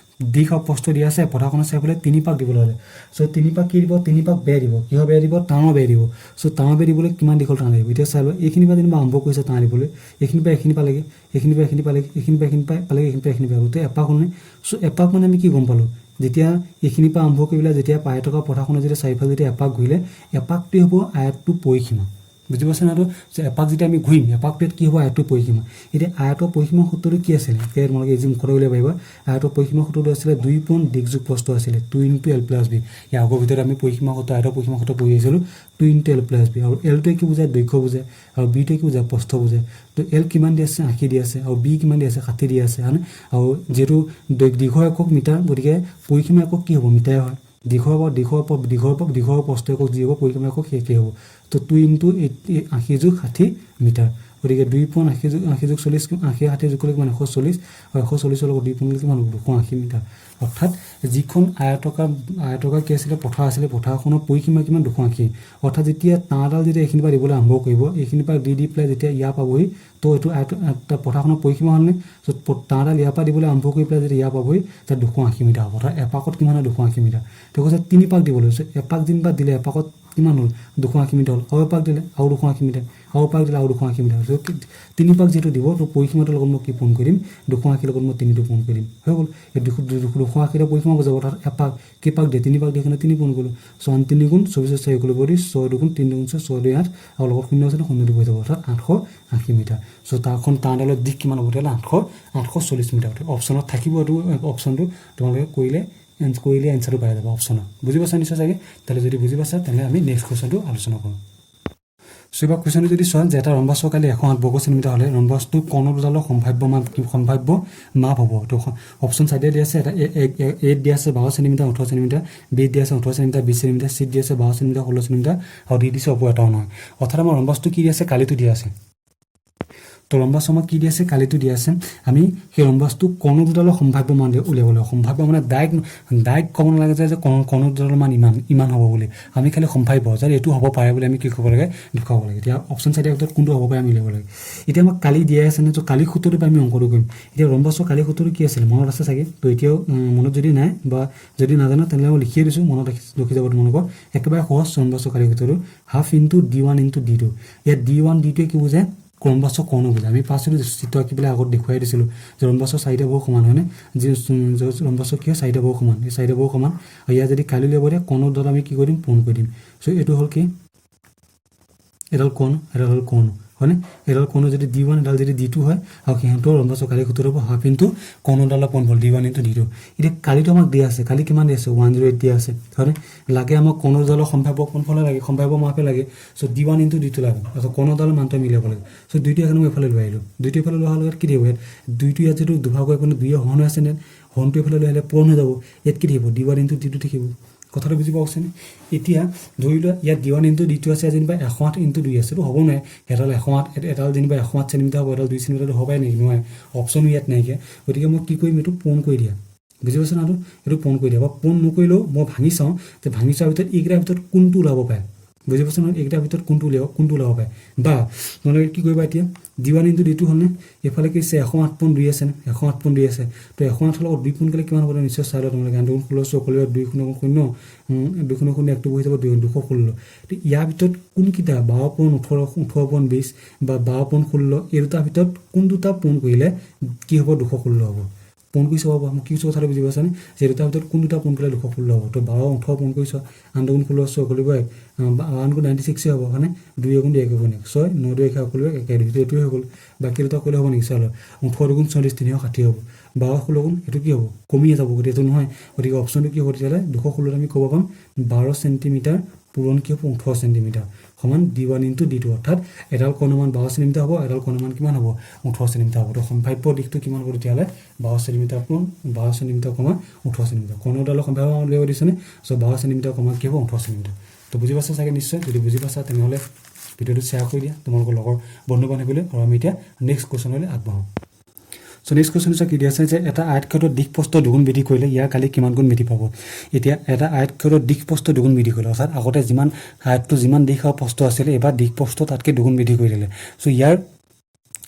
দিশ আৰু প্ৰস্থ দিয়া আছে পথাৰখনৰ চাইবলৈ তিনি পাক দিবলৈ হ'লে সো তিনি পাক কি দিব তিনি পাক বেয়া দিব কিহৰ বেয়া দিব টানৰ বেয়া দিব সো টানৰ বেয়া দিবলৈ কিমান দীঘল টান লাগিব এতিয়া চাই লোৱা এইখিনি পৰা যেনিবা আৰম্ভ কৰিছে টান দিবলৈ এইখিনি পৰা এইখিনি পালেগে এইখিনি পৰা এইখিনি পালেগে এইখিনি পৰা এইখিনি পালেগে এইখিনি পৰা এইখিনি পালেগে তো এপাক হ'লনে সো এপাক মানে আমি কি গম পালোঁ যেতিয়া এইখিনি পৰা আৰম্ভ কৰিলে যেতিয়া আয়তকাৰ পথাৰখনৰ যেতিয়া চাৰিফালে যেতিয়া এপাক ঘূৰিলে এপাকটো হ'ব আয়তটো পৰিসীমা বুজি পাইছে না তো এপাক যেতিয়া আমি ঘূৰিম এপাকটোত কি হ'ব আয়তটো পৰিসীমা এতিয়া আয়তৰ পৰিসীমা সূত্ৰটো কি আছিলে এতিয়া তোমালোকে এই মুখত উলিয়াব পাৰিবা আয়তৰ পৰিসীমা সূত্ৰটো আছিলে 2 পোন দিশ যোগ প্ৰস্থ আছিলে 2 * l + b ইয়াৰ আগৰ ভিতৰত আমি পৰিসীমা সূত্ৰ আয়তৰ পৰিসীমা সূত্ৰ পঢ়ি আহিছিলোঁ 2 * l + b আৰু l টোৱে কি বুজায় দৈৰ্ঘ্য বুজায় আৰু b টোৱে কি বুজায় প্ৰস্থ বুজায় তো l কিমান দি আছে 80 দি আছে আৰু b কিমান দি আছে 60 দি আছে হয়নে আৰু যেটো দীৰ্ঘ একক মিটাৰ গতিকে পৰিসীমা একক কি হ'ব মিটাৰ হয় দীঘৰ প্ৰস্থ একক যি হ'ব পৰিসীমা একক কি হ'ব তো 2 * 80 + 60 মিটাৰ গতিকে 2.80 + 40 80 60 যোগ কৰিলে কিমান 140 আৰু 140 লগত 2 গুণিলে কিমান 280 মিটাৰ অৰ্থাৎ যিখন আয়তকাৰ কি আছিলে পথাৰ আছিলে পথাৰখনৰ পৰিসীমা কিমান 280 অৰ্থাৎ যেতিয়া তাঁৰডাল যেতিয়া এইখিনি পৰা দিবলৈ আৰম্ভ কৰিব এইখিনি পৰা দি পেলাই যেতিয়া ইয়াৰ পাবহি তো এইটো পথাৰখনৰ পৰিসীমা হ'লনে তাঁৰডাল ইয়াৰ পৰা দিবলৈ আৰম্ভ কৰি পেলাই যেতিয়া ইয়াৰ পাবহি তাত 280 মিটাৰ হ'ব অৰ্থাৎ এপাকত কিমান হয় 280 মিটাৰ তো কৈছে তিনি পাক দিবলৈ হৈছে এপাক যেনিবা দিলে এপাকত কিমান হ'ল 280 মিটাৰ হ'ল আৰু এপাক দিলে আৰু 280 মিটাৰ আৰু এপাক দিলে আৰু 280 মিটাৰ তিনি পাক যেটো দিব তো পৰিসীমাটোৰ লগত মই কি পূৰণ কৰিম 280 লগত মই 3টো পূৰণ কৰিম হৈ গ'ল এই 280 পৰিসীমা বুজাব অৰ্থাৎ এপাক কেইপাক দিয়ে তিনি পাক দিয়ে কিনে 3 পূৰণ কৰিলোঁ 6 3 গুণ 24 4 গুণ 6 গুণ 3 গুণ 6 6 8 আৰু লগত 0 আছে 0 হৈ যাব অৰ্থাৎ 880 মিটাৰ সো তাৰখন তাঁৰডালৰ দিশ কিমান হ'ব তেতিয়াহ'লে 840 মিটাৰ অপশ্যনত থাকিব এইটো অপশ্যনটো তোমালোকে কৰিলে এনসাৰটো পাই যাব অপশ্যনত বুজি পাইছা নিশ্চয় চাগে তাহলে যদি বুজি পাইছা তেনে আমি নেক্সট কোৱেশ্চনটো আলোচনা কৰোঁ সো এবাৰ কোৱেশ্চনটো যদি চোৱা যে এটা ৰম্বাসৰ কালি 108 বৰ্গ সেন্টিমিটাৰ হ'লে ৰম্বাসটো কোণ দুডালৰ সম্ভাৱ্য মাপ হ'ব তো অপশ্যন চাইডে দিয়া আছে এটা এ দিয়া আছে 12 সেন্টিমিটাৰ 18 সেন্টিমিটাৰ বি দিয়া আছে 18 সেন্টিমিটাৰ 20 সেন্টিমিটাৰ চি দিয়া আছে 12 সেন্টিমিটাৰ 16 সেন্টিমিটাৰ আৰু ডি দিছে অপো এটাও নহয় অৰ্থাৎ আমাৰ ৰম্বাসটো কি দিয়া আছে কালিটো দিয়া আছে তো ৰম্বাস আমাক কি দিয়া আছে কালিটো দিয়া আছে আমি সেই ৰম্বাসটো কোণ দুডালৰ সম্ভাৱ্য মান উলিয়াবলৈ সম্ভাৱ্য মানে ডাইৰেক্ট ক'ব নালাগে যে কোণ দুডালৰ মান ইমান হ'ব বুলি আমি খালি সম্ভাৱ্য যে এইটো হ'ব পাৰে বুলি আমি কি কৰিব লাগে দেখুৱাব লাগে এতিয়া অপশ্যন চাইডে ভিতৰত কোনটো হ'ব পাৰে আমি উলিয়াব লাগে এতিয়া আমাক কালি দিয়া আছে নে তো কালি সূত্ৰটো আমি অংকটো কৰিম এতিয়া ৰম্বাসৰ কালি সূত্ৰটো কি আছিল মনত আছে চাগে তো এতিয়াও মনত যদি নাই বা যদি নাজানো তেনেহ'লে মই লিখিয়ে দিছোঁ মনত ৰখি যাব তোমালোকৰ একেবাৰে সহজ ৰম্বাসৰ কালি সূত্ৰটো half into d1 into d2 ইয়াত d1 d2 কি বুজায় ৰম্বাসৰ কোণ বুজায় আমি পাছটো চিত্ৰ আঁকি পেলাই আগত দেখুৱাই দিছিলোঁ যে ৰম্বাসৰ চাৰিটা বাহু সমান হয়নে যে ৰম্বাসৰ কি হয় চাৰিটা বাহু সমান এই চাৰিটা বাহু সমান আৰু ইয়াত যদি কালি উলিয়াব দিয়ে কোণৰ দ্বাৰা আমি কি কৰিম পূৰণ কৰি দিম চ' এইটো হ'ল কি এডাল কোণ হয়নে এডাল কোণ যদি d1 এডাল যদি d2 হয় আৰু সিহঁতৰ ৰম্বাসৰ কালি সূত্ৰটো হ'ব হাফ ইনটু কোণডালৰ পূৰণ হ'ল d1 ইনটু d2 এতিয়া কালিটো আমাক দিয়া আছে কালি কিমান দিয়া আছে 108 দিয়া আছে হয়নে লাগে আমাক কোণডালৰ সম্ভাৱ্য কোণফালে লাগে সম্ভাৱ্য মাপে লাগে চ' d1 ইনটু d2 লাগে অৰ্থাৎ কোণডালৰ মানটো মিলাব লাগে চ' দুইটো এখন মই এফালে লৈ আহিলোঁ দুইটো এফালে লোৱাৰ লগত কি দিব ইয়াত দুইটো ইয়াত যিটো দুভাগ হৈ পিনে দুয়ে হৰণ হৈ আছে নে হৰণটো এফালে লৈ আহিলে পূৰণ হৈ যাব ইয়াত কি থাকিব d1 ইনটু d2 থাকিব কথাটো বুজি পাওকচোনে এতিয়া ধৰি লোৱা ইয়াত d1 ইনটু d2 আছে যেনিবা 108 ইনটু 2 আছে তো হ'ব নাই এডাল 108 এডাল যেনিবা 108 চেণ্টিমিটাৰ হ'ব এডাল 2 চেণ্টিমিটাৰ হ'ব নাই নহয় অপচন ইয়াত নাইকে গতিকে মই কি কৰিম এইটো পূৰণ কৰি দিয়া বুজি পাইছা না এইটো পূৰণ কৰি দিয়া বা পূৰণ নকৰিলেও মই ভাঙি চাওঁ যে ভাঙি চোৱাৰ ভিতৰত এইকেইটাৰ ভিতৰত কোনটো ওলাব পাৰে বুজি পাইছা নহয় এইকেইটাৰ ভিতৰত কোনটো ওলাব পাৰে বা তোমালোকে কি কৰিবা এতিয়া d1 ইনটু d2 হ'লনে এফালে কি আছে 108.2 আছে 108.2 আছে তো 108 লগত 2 গুণ কৰিলে কিমান হ'ব নিশ্চয় চাই লওঁ তোমালোকে 2 গুণ 16 সকলোৱে 2 গুণ 0 2 গুণ 0 একটো বহি যাব 216 তো ইয়াৰ ভিতৰত কোনকেইটা 12.18 বা 12.16 এই দুটাৰ ভিতৰত কোন দুটা পূৰণ কৰিলে কি হ'ব 216 হ'ব পূৰণ কৰি চাব মই কি কথাটো বুজি পাইছানে যে দুটাৰ ভিতৰত কোন দুটা পূৰণ কৰিলে 216 হ'ব তো 12 18 পূৰণ কৰিছ 8 গুণ 16 সকলোৱে 1 গুণ 96 হ'ব হয়নে 2 গুণ 1 হ'ব নেকি 6 9 2 সকলোৱে একে এইটোৱে হৈ গ'ল বাকী দুটা কৰিলে হ'ব নেকি চাই লওঁ 18 গুণ 40 360 হ'ব 12 16 গুণ এইটো কি হ'ব কমিয়ে যাব গতিকে এইটো নহয় গতিকে অপশ্যনটো কি হ'ব তেতিয়াহ'লে 216 আমি ক'ব পাম 12 চেণ্টিমিটাৰ পূৰণ কি হ'ব 18 চেণ্টিমিটাৰ সমান d1 ইনটু d2 অৰ্থাৎ এডাল কোণমান 12 চেণ্টিমিটাৰ হ'ব এডাল কোণমান কিমান হ'ব 18 চেণ্টিমিটাৰ হ'ব তো সম্ভাৱ্য দিশটো কিমান হ'ব তেতিয়াহ'লে 12 চেণ্টিমিটাৰ পূৰণ 12 চেণ্টিমিটাৰ কমা 18 চেণ্টিমিটাৰ কোণডালৰ সম্ভাৱ্য মান উলিয়াব দিছেনে চ' 12 চেণ্টিমিটাৰ কমা কি হ'ব 18 চেণ্টিমিটাৰ তো বুজি পাইছা চাগে নিশ্চয় যদি বুজি পাইছা তেনেহ'লে ভিডিঅ'টো শ্বেয়াৰ কৰি দিয়া তোমালোকৰ লগৰ বন্ধু বান্ধৱীলৈ আৰু আমি এতিয়া নেক্সট কুৱেশ্যনলৈ আগবাঢ়ো সো নেক্সট কুৱেশ্যন কি দিয়া আছে যে এটা আয়তক্ষেত্ৰৰ দিশ প্ৰস্থ দুগুণ বৃদ্ধি কৰিলে ইয়াৰ কালি কিমান গুণ বৃদ্ধি পাব এতিয়া এটা আয়তক্ষেত্ৰৰ দিশ প্ৰস্থ দুগুণ বৃদ্ধি কৰিলে অৰ্থাৎ আগতে যিমান আয়তটো যিমান দিশ আৰু প্ৰস্থ আছিলে এবাৰ দিশ প্ৰস্থ তাতকৈ দুগুণ বৃদ্ধি কৰি দিলে চ' ইয়াৰ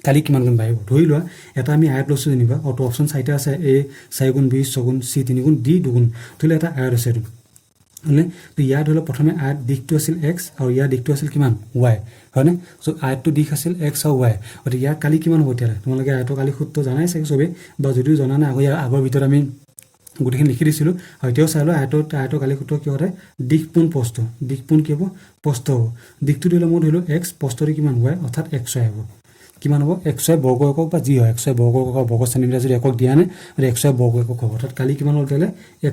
কালি কিমান গুণ বাঢ়িব ধৰি লোৱা এটা আমি আয়ত লৈছোঁ যেনিবা অটো অপশ্যন 4টা আছে a 4 গুণ b 6 গুণ c 3 গুণ d 2 গুণ ধৰি লোৱা এটা আয়ত আছে এইটো হয়নে তো ইয়াত ধৰি লওক প্ৰথমে আয়ত দিশটো আছিল x আৰু ইয়াৰ দিশটো আছিল কিমান y হয়নে চ' আয়তটো দিশ আছিল x আৰু y গতিকে ইয়াৰ কালি কিমান হ'ব তেতিয়াহ'লে তোমালোকে আয়তৰ কালি সূত্ৰ জানাই চাগে চবেই বা যদিও জনা নাই আগৰ ভিতৰত আমি গোটেইখিনি লিখি দিছিলোঁ আৰু এতিয়াও চাই লওঁ আয়তৰ কালি সূত্ৰ কি হয় দিশ পোন প্ৰস্থ দিশ পোন কি হ'ব প্ৰস্থ হ'ব দিশটো ধৰি লওক মই ধৰিলোঁ x প্ৰস্থটো কিমান y অৰ্থাৎ xy হ'ব কিমান হ'ব xy বৰ্গ একক বা যি হয় xy বৰ্গ একক বৰ্গ চেণ্টিমিটাৰ যদি একক দিয়া নাই xy বৰ্গ একক হ'ব অৰ্থাৎ কালি কিমান হ'ল তেতিয়াহ'লে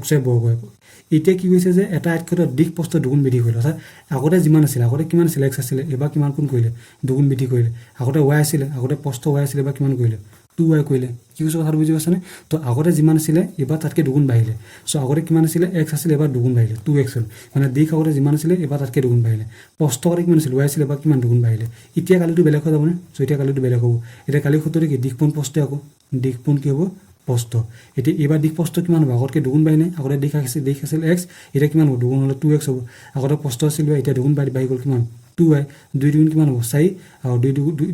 xy বৰ্গ একক এতিয়া কি কৈছে যে এটা আয়তক্ষেত্ৰত দিশ প্ৰস্থ দুগুণ বৃদ্ধি কৰিলে অৰ্থাৎ আগতে যিমান আছিল আগতে কিমান আছিল x আছিলে এবাৰ কিমান গুণ কৰিলে দুগুণ বৃদ্ধি কৰিলে আগতে y আছিলে আগতে প্ৰস্থ y আছিলে এবাৰ কিমান কৰিলে 2y কৰিলে কি কৈছে কথাটো বুজি পাইছানে তো আগতে যিমান আছিলে এবাৰ তাতকৈ দুগুণ বাঢ়িলে চ' আগতে কিমান আছিলে x আছিলে এবাৰ দুগুণ বাঢ়িলে 2x হ'ল মানে দিশ আগতে যিমান আছিলে এবাৰ তাতকৈ দুগুণ বাঢ়িলে প্ৰস্থ আগতে কিমান আছিল y আছিলে এবাৰ কিমান দুগুণ বাঢ়িলে এতিয়া কালিটো বেলেগ হৈ যাবনে চ' এতিয়া কালিটো বেলেগ হ'ব এতিয়া কালি সূত্ৰটো কি দিশ পোন প্ৰস্থ আকৌ দিশ পোন কি হ'ব প্ৰস্থ এতিয়া এইবাৰ দিশ প্ৰস্থ কিমান হ'ব আগতকৈ দুগুণ বাঢ়িলে আগতে দিশ আছিল x এতিয়া কিমান হ'ব দুগুণ হ'লে 2x হ'ব আগতে প্ৰস্থ আছিল y এতিয়া দুগুণ বাঢ়ি গ'ল কিমান 2y 2 দুগুণ কিমান হ'ব 4 আৰু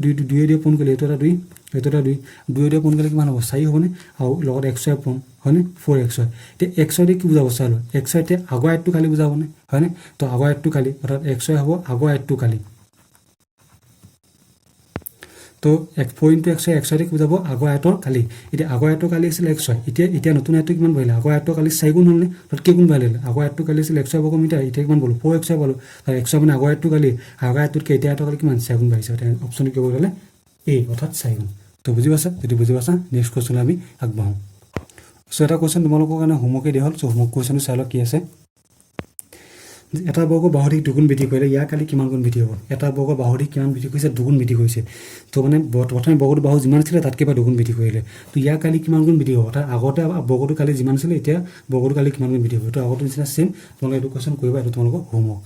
2 দিয়ে পোন কৰিলে এইটো এটা 2 এইটো এটা 2 দিয়ে পোন কৰিলে কিমান হ'ব 4 হ'বনে আৰু লগত xy পোন হয়নে 4xy এতিয়া xy দিয়ে কি বুজাব চাই লওঁ xy এতিয়া আগৰ আয়তটো কালি বুজাবনে হয়নে তো আগৰ আয়তটো কালি অৰ্থাৎ xy হ'ব আগৰ আয়তটো কালি তো 4 xy xy কি বুজাব আগৰ আয়তৰ কালি এতিয়া আগৰ আয়তৰ কালি আছিল xy এতিয়া নতুন আয়তটো কিমান বাঢ়িলে আগৰ আয়তৰ কালি 4 গুণ হ'লনে তাত কেইগুণ বাঢ়িলে আগৰ আয়তটো কালি আছিল xy বৰ্গ মিটাৰ এতিয়া কিমান পালোঁ 4xy পালোঁ আৰু xy মানে আগৰ আয়তটো কালি আগৰ আয়তটোতকৈ এতিয়া আয়তৰ কালি কিমান 4 গুণ বাঢ়িছে অপশ্যনটো কি হ'ব a অৰ্থাৎ 4 গুণ তো বুজি পাইছা যদি বুজি পাইছা নেক্সট কুৱেশ্যনলৈ আমি আগবাঢ়োঁ চ' এটা কুৱেশ্যন তোমালোকৰ কাৰণে হোমৱৰ্কে দিয়া হ'ল চ' হোমৱৰ্ক কুৱেশ্যনটো চাই লওক কি আছে এটা বৰ্গ বাহুদিশ দুগুণ বৃদ্ধি কৰিলে ইয়াৰ কালি কিমান গুণ বৃদ্ধি হ'ব এটা বৰ্গ বাহুদিশ কিমান বৃদ্ধি কৰিছে দুগুণ বৃদ্ধি কৰিছে তো মানে প্ৰথমে বৰ্গটো বাহু যিমান আছিলে তাতকৈ বা দুগুণ বৃদ্ধি কৰিলে তো ইয়াৰ কালি কিমান গুণ বৃদ্ধি হ'ব তাৰ আগতে বৰ্গটো কালি যিমান আছিলে এতিয়া বৰ্গটো কালি কিমান গুণ বৃদ্ধি হ'ব তো আগতে নিচিনা চেম তোমালোকে এইটো কুৱেশ্যন কৰিবা এইটো তোমালোকৰ হোমৱৰ্ক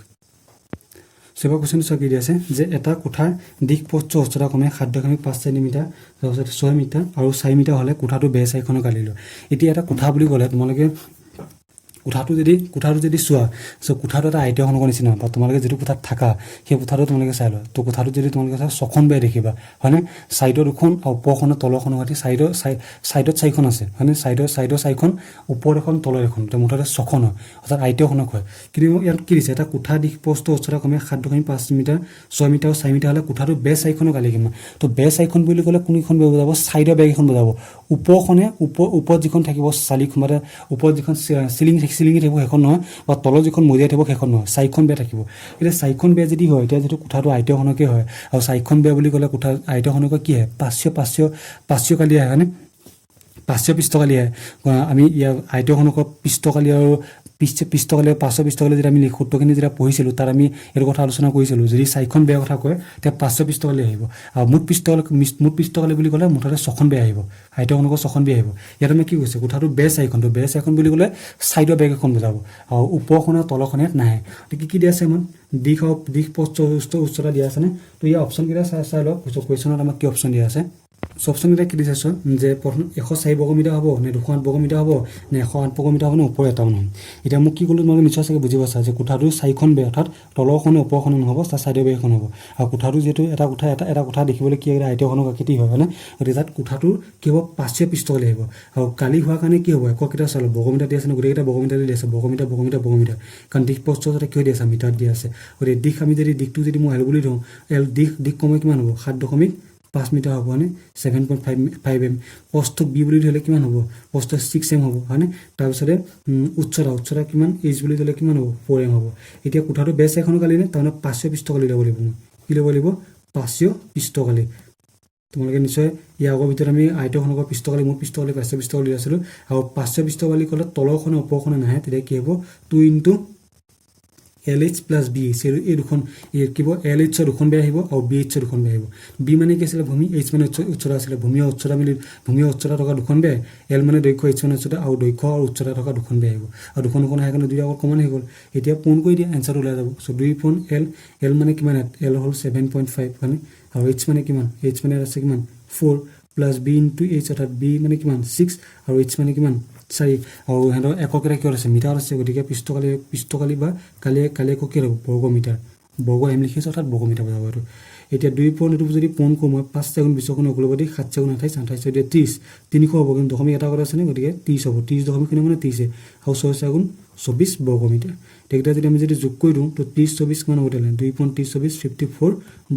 সেবা কুৱেশ্যন চোৱা কি দিয়া আছে যে এটা কোঠাৰ দিশ প্ৰস্থ উচ্চতা কমে 7.5 চেণ্টিমিটাৰ তাৰপিছত 6 মিটাৰ আৰু 4 মিটাৰ হ'লে কোঠাটো বেৰ চাৰিখনৰ কালি লয় এতিয়া এটা কোঠা বুলি ক'লে তোমালোকে কোঠাটো যদি চোৱা চ' কোঠাটো এটা আয়তীয় খনকৰ নিচিনা বা তোমালোকে যিটো কোঠাত থাকা সেই কোঠাটো তোমালোকে চাই লোৱা তো কোঠাটো যদি তোমালোকে চাই 6খন বেৰ দেখিবা হয়নে ছাইডৰ 2খন আৰু ওপৰখনৰ তলৰখনৰ সৈতে ছাইডত 4খন আছে হয়নে ছাইডৰ 4খন ওপৰ এখন তলৰ এখন তো মুঠতে 6খন হয় অৰ্থাৎ আয়তীয় খনক হয় কিন্তু ইয়াত কি দিছে এটা কোঠা দিশ প্ৰস্থ উচ্চতা কমে 7.5 মিটাৰ 6 মিটাৰ 4 মিটাৰ হ'লে কোঠাটো বেৰ চাৰিখনৰ কালি কিমান তো বেৰ চাৰিখন বুলি ক'লে কোনখন বেৰ বুজাব ছাইডৰ বেৰকেইখন বুজাব ওপৰখনে ওপৰত যিখন থাকিব চালিখন মানে ওপৰত যিখন চিলিঙি থাকিব সেইখন নহয় বা তলৰ যিখন মজিয়া থাকিব সেইখন নহয় 4খন বেৰ থাকিব এতিয়া 4খন বেৰ যদি হয় এতিয়া যিটো কোঠাটো আয়তীয়খনকে হয় আৰু 4খন বেৰ বুলি ক'লে কোঠা আয়তীয়খনকে কি হয় 500 কালি আহে হয়নে 500 পৃষ্ঠকালি আহে আমি ইয়াৰ আয়তীয়খনকৰ পৃষ্ঠকালি আৰু পিষ্টকালে 500 পিষ্টকালে যেতিয়া আমি সূত্ৰখিনি যেতিয়া পঢ়িছিলোঁ তাত আমি এইটো কথা আলোচনা কৰিছিলোঁ যদি 4খন বেয়া কথা কয় তেতিয়া 500 পিষ্টকালে আহিব আৰু মুঠ পিষ্টকালে বুলি ক'লে মুঠতে 6খন বেয়া আহিব আয়তখনকৰ 6খন বেয়া আহিব ইয়াত আমি কি কৈছে কোঠাটো বেছ 4খন তো বেছ 4খন বুলি ক'লে সাইডৰ বেগ এখন বুজাব আৰু ওপৰখনে তলখনে নাহে কি দিয়া আছে ইমান দিশ পথ উচ্চতা দিয়া আছে নে তো এই অপচন কেইটা চাই লওক কোৱেশ্যনত আমাক কি অপচন দিয়া আছে অপচন কেইটা কি দিছে যে প্ৰথম 104 বৰ্গমিটাৰ হ'ব নে 208 বৰ্গমিটাৰ হ'ব নে 108 বৰ্গমিটাৰ হ'ব নে ওপৰ এটা নহয় এতিয়া মোক কি ক'লো তোমালোকে নিশ্চয় চাগে বুজি পাইছা যে কোঠাটো 4খন বেয়া অৰ্থাৎ তলৰখনে ওপৰখনে নহ'ব তাৰ চাইডৰ বেগ এখন হ'ব আৰু কোঠাটো যেটো এটা কোঠা দেখিবলৈ কি আয়তখনক আকৃতি হয় হয়নে গতিকে তাত কোঠাটো কি হ'ব 500 পিষ্টকালে আহিব আৰু কালি হোৱাৰ কাৰণে কি হ'ব একক কেইটা চালো বৰ্গমিটাৰ দিয়া আছে গোটেইকেইটা বৰ্গমিটাৰ দিয়া আছে বৰ্গমিটাৰ কাৰণ দিশ পথ যাতে কিয় দিয়া আছে মিটাৰত দিয়া আছে গতিকে দিশ আমি যদি দিশটো যদি মই এল বুলি ধৰোঁ এল দিশ কমে কিমান হ'ব 7.5 মিটাৰ হ'ব হয়নে 7.5 এম পথটো বি বুলি ধৰিলে কিমান হ'ব পথটো 6 এম হ'ব হয়নে তাৰপিছতে উচ্চতা কিমান এইচ বুলি ধৰিলে কিমান হ'ব 4 এম হ'ব এতিয়া কোঠাটো বেছ এখনৰ কালি নে তাৰমানে 500 পিষ্টকালি ল'ব লাগিব কি ল'ব লাগিব 500 পিষ্টকালি তোমালোকে নিশ্চয় ইয়াৰ আগৰ ভিতৰত আমি আয়তখনকৰ পিষ্টকালি মোৰ পিষ্টকালি 500 পিষ্টকালি আছিলোঁ আৰু 500 পিষ্টকালি ক'লে তলৰখনে ওপৰখনে নাহে তেতিয়া কি হ'ব 2 * LH + BH এই দুখন কিব LH দুখন বেয়া আহিব আৰু BH দুখন বেয়া আহিব B মানে কি আছিল ভূমি H মানে উচ্চতা আছিল ভূমি উচ্চতা থকা দুখন বেয়া L মানে দৈৰ্ঘ্য H মানে উচ্চতা আৰু দৈৰ্ঘ্য আৰু উচ্চতা থকা দুখন বেয়া আহিব আৰু দুখন আহে কাৰণে দুইটা কমন হৈ গ'ল এতিয়া পূৰণ কৰি দিয়া এনসাৰ ওলাই যাব সো 2 পূৰণ L মানে কিমান L হ'ল 7.5 মানে আৰু H মানে কিমান H মানে আছে কিমান 4 + B * H অৰ্থাৎ B মানে কিমান 6 আৰু H মানে কিমান 4 আৰু হেনৰ এককেৰে কি আছে মিটাৰ আছে গতিকে পিষ্টকালি বা কালি একক কি হ'ব বৰ্গ এম লিখিছে অৰ্থাৎ বৰ্গমিটাৰ বুজাব আৰু এতিয়া 2 পূৰণ এইটো যদি পূৰণ কৰোঁ মই 5 * 20 * 29 7 * 28 28 দিয়ে 30 300 হ'ব কিন্তু দশমিক এটা কথা আছে নে গতিকে 30 হ'ব 30 দশমিক মানে 30 আৰু 6 * 24 বৰ্গমিটাৰ তেতিয়া যদি আমি যোগ কৰি দিওঁ তো 30 24 কিমান হ'ব তেনে 2 পূৰণ 30 24 54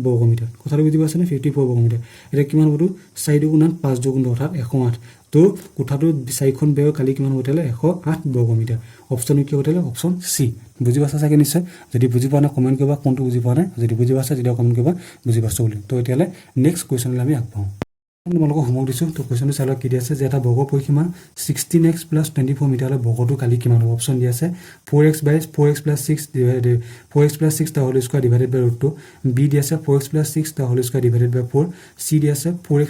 বৰ্গমিটাৰ কথাটো বুজি পাইছে নে 54 বৰ্গমিটাৰ এটা কিমান হ'ব 4 * 9 5 * 2 অৰ্থাৎ 108 তো কোঠাটো 4খন বেগ কালি কিমান হ'ব তেলে 108 বৰ্গমিটাৰ অপচন কি হ'ব তেলে অপচন সি বুজি পাইছা চাগে নিশ্চয় যদি বুজি পোৱা নাই কমেন্ট কৰিবা কোনটো বুজি পোৱা নাই যদি বুজি পাইছা তেতিয়া কমেন্ট কৰিবা বুজি পাইছো বুলি তো এতিয়ালে নেক্সট কোৱেশ্যনলৈ আমি আগবাঢ়ো তোমালোকক হোমৱৰ্ক দিছোঁ তো কোৱেশ্যনটো চাই লওক কি দিয়া আছে যে এটা বৰ্গ পৰিসীমা 16x + 24 মিটাৰলৈ বৰ্গটো কালি কিমান হ'ব অপচন দিয়া আছে 4x + 6 the whole square divided by √2 b দিয়া আছে 4x + 6 the whole square divided by 4 c দিয়া আছে 4x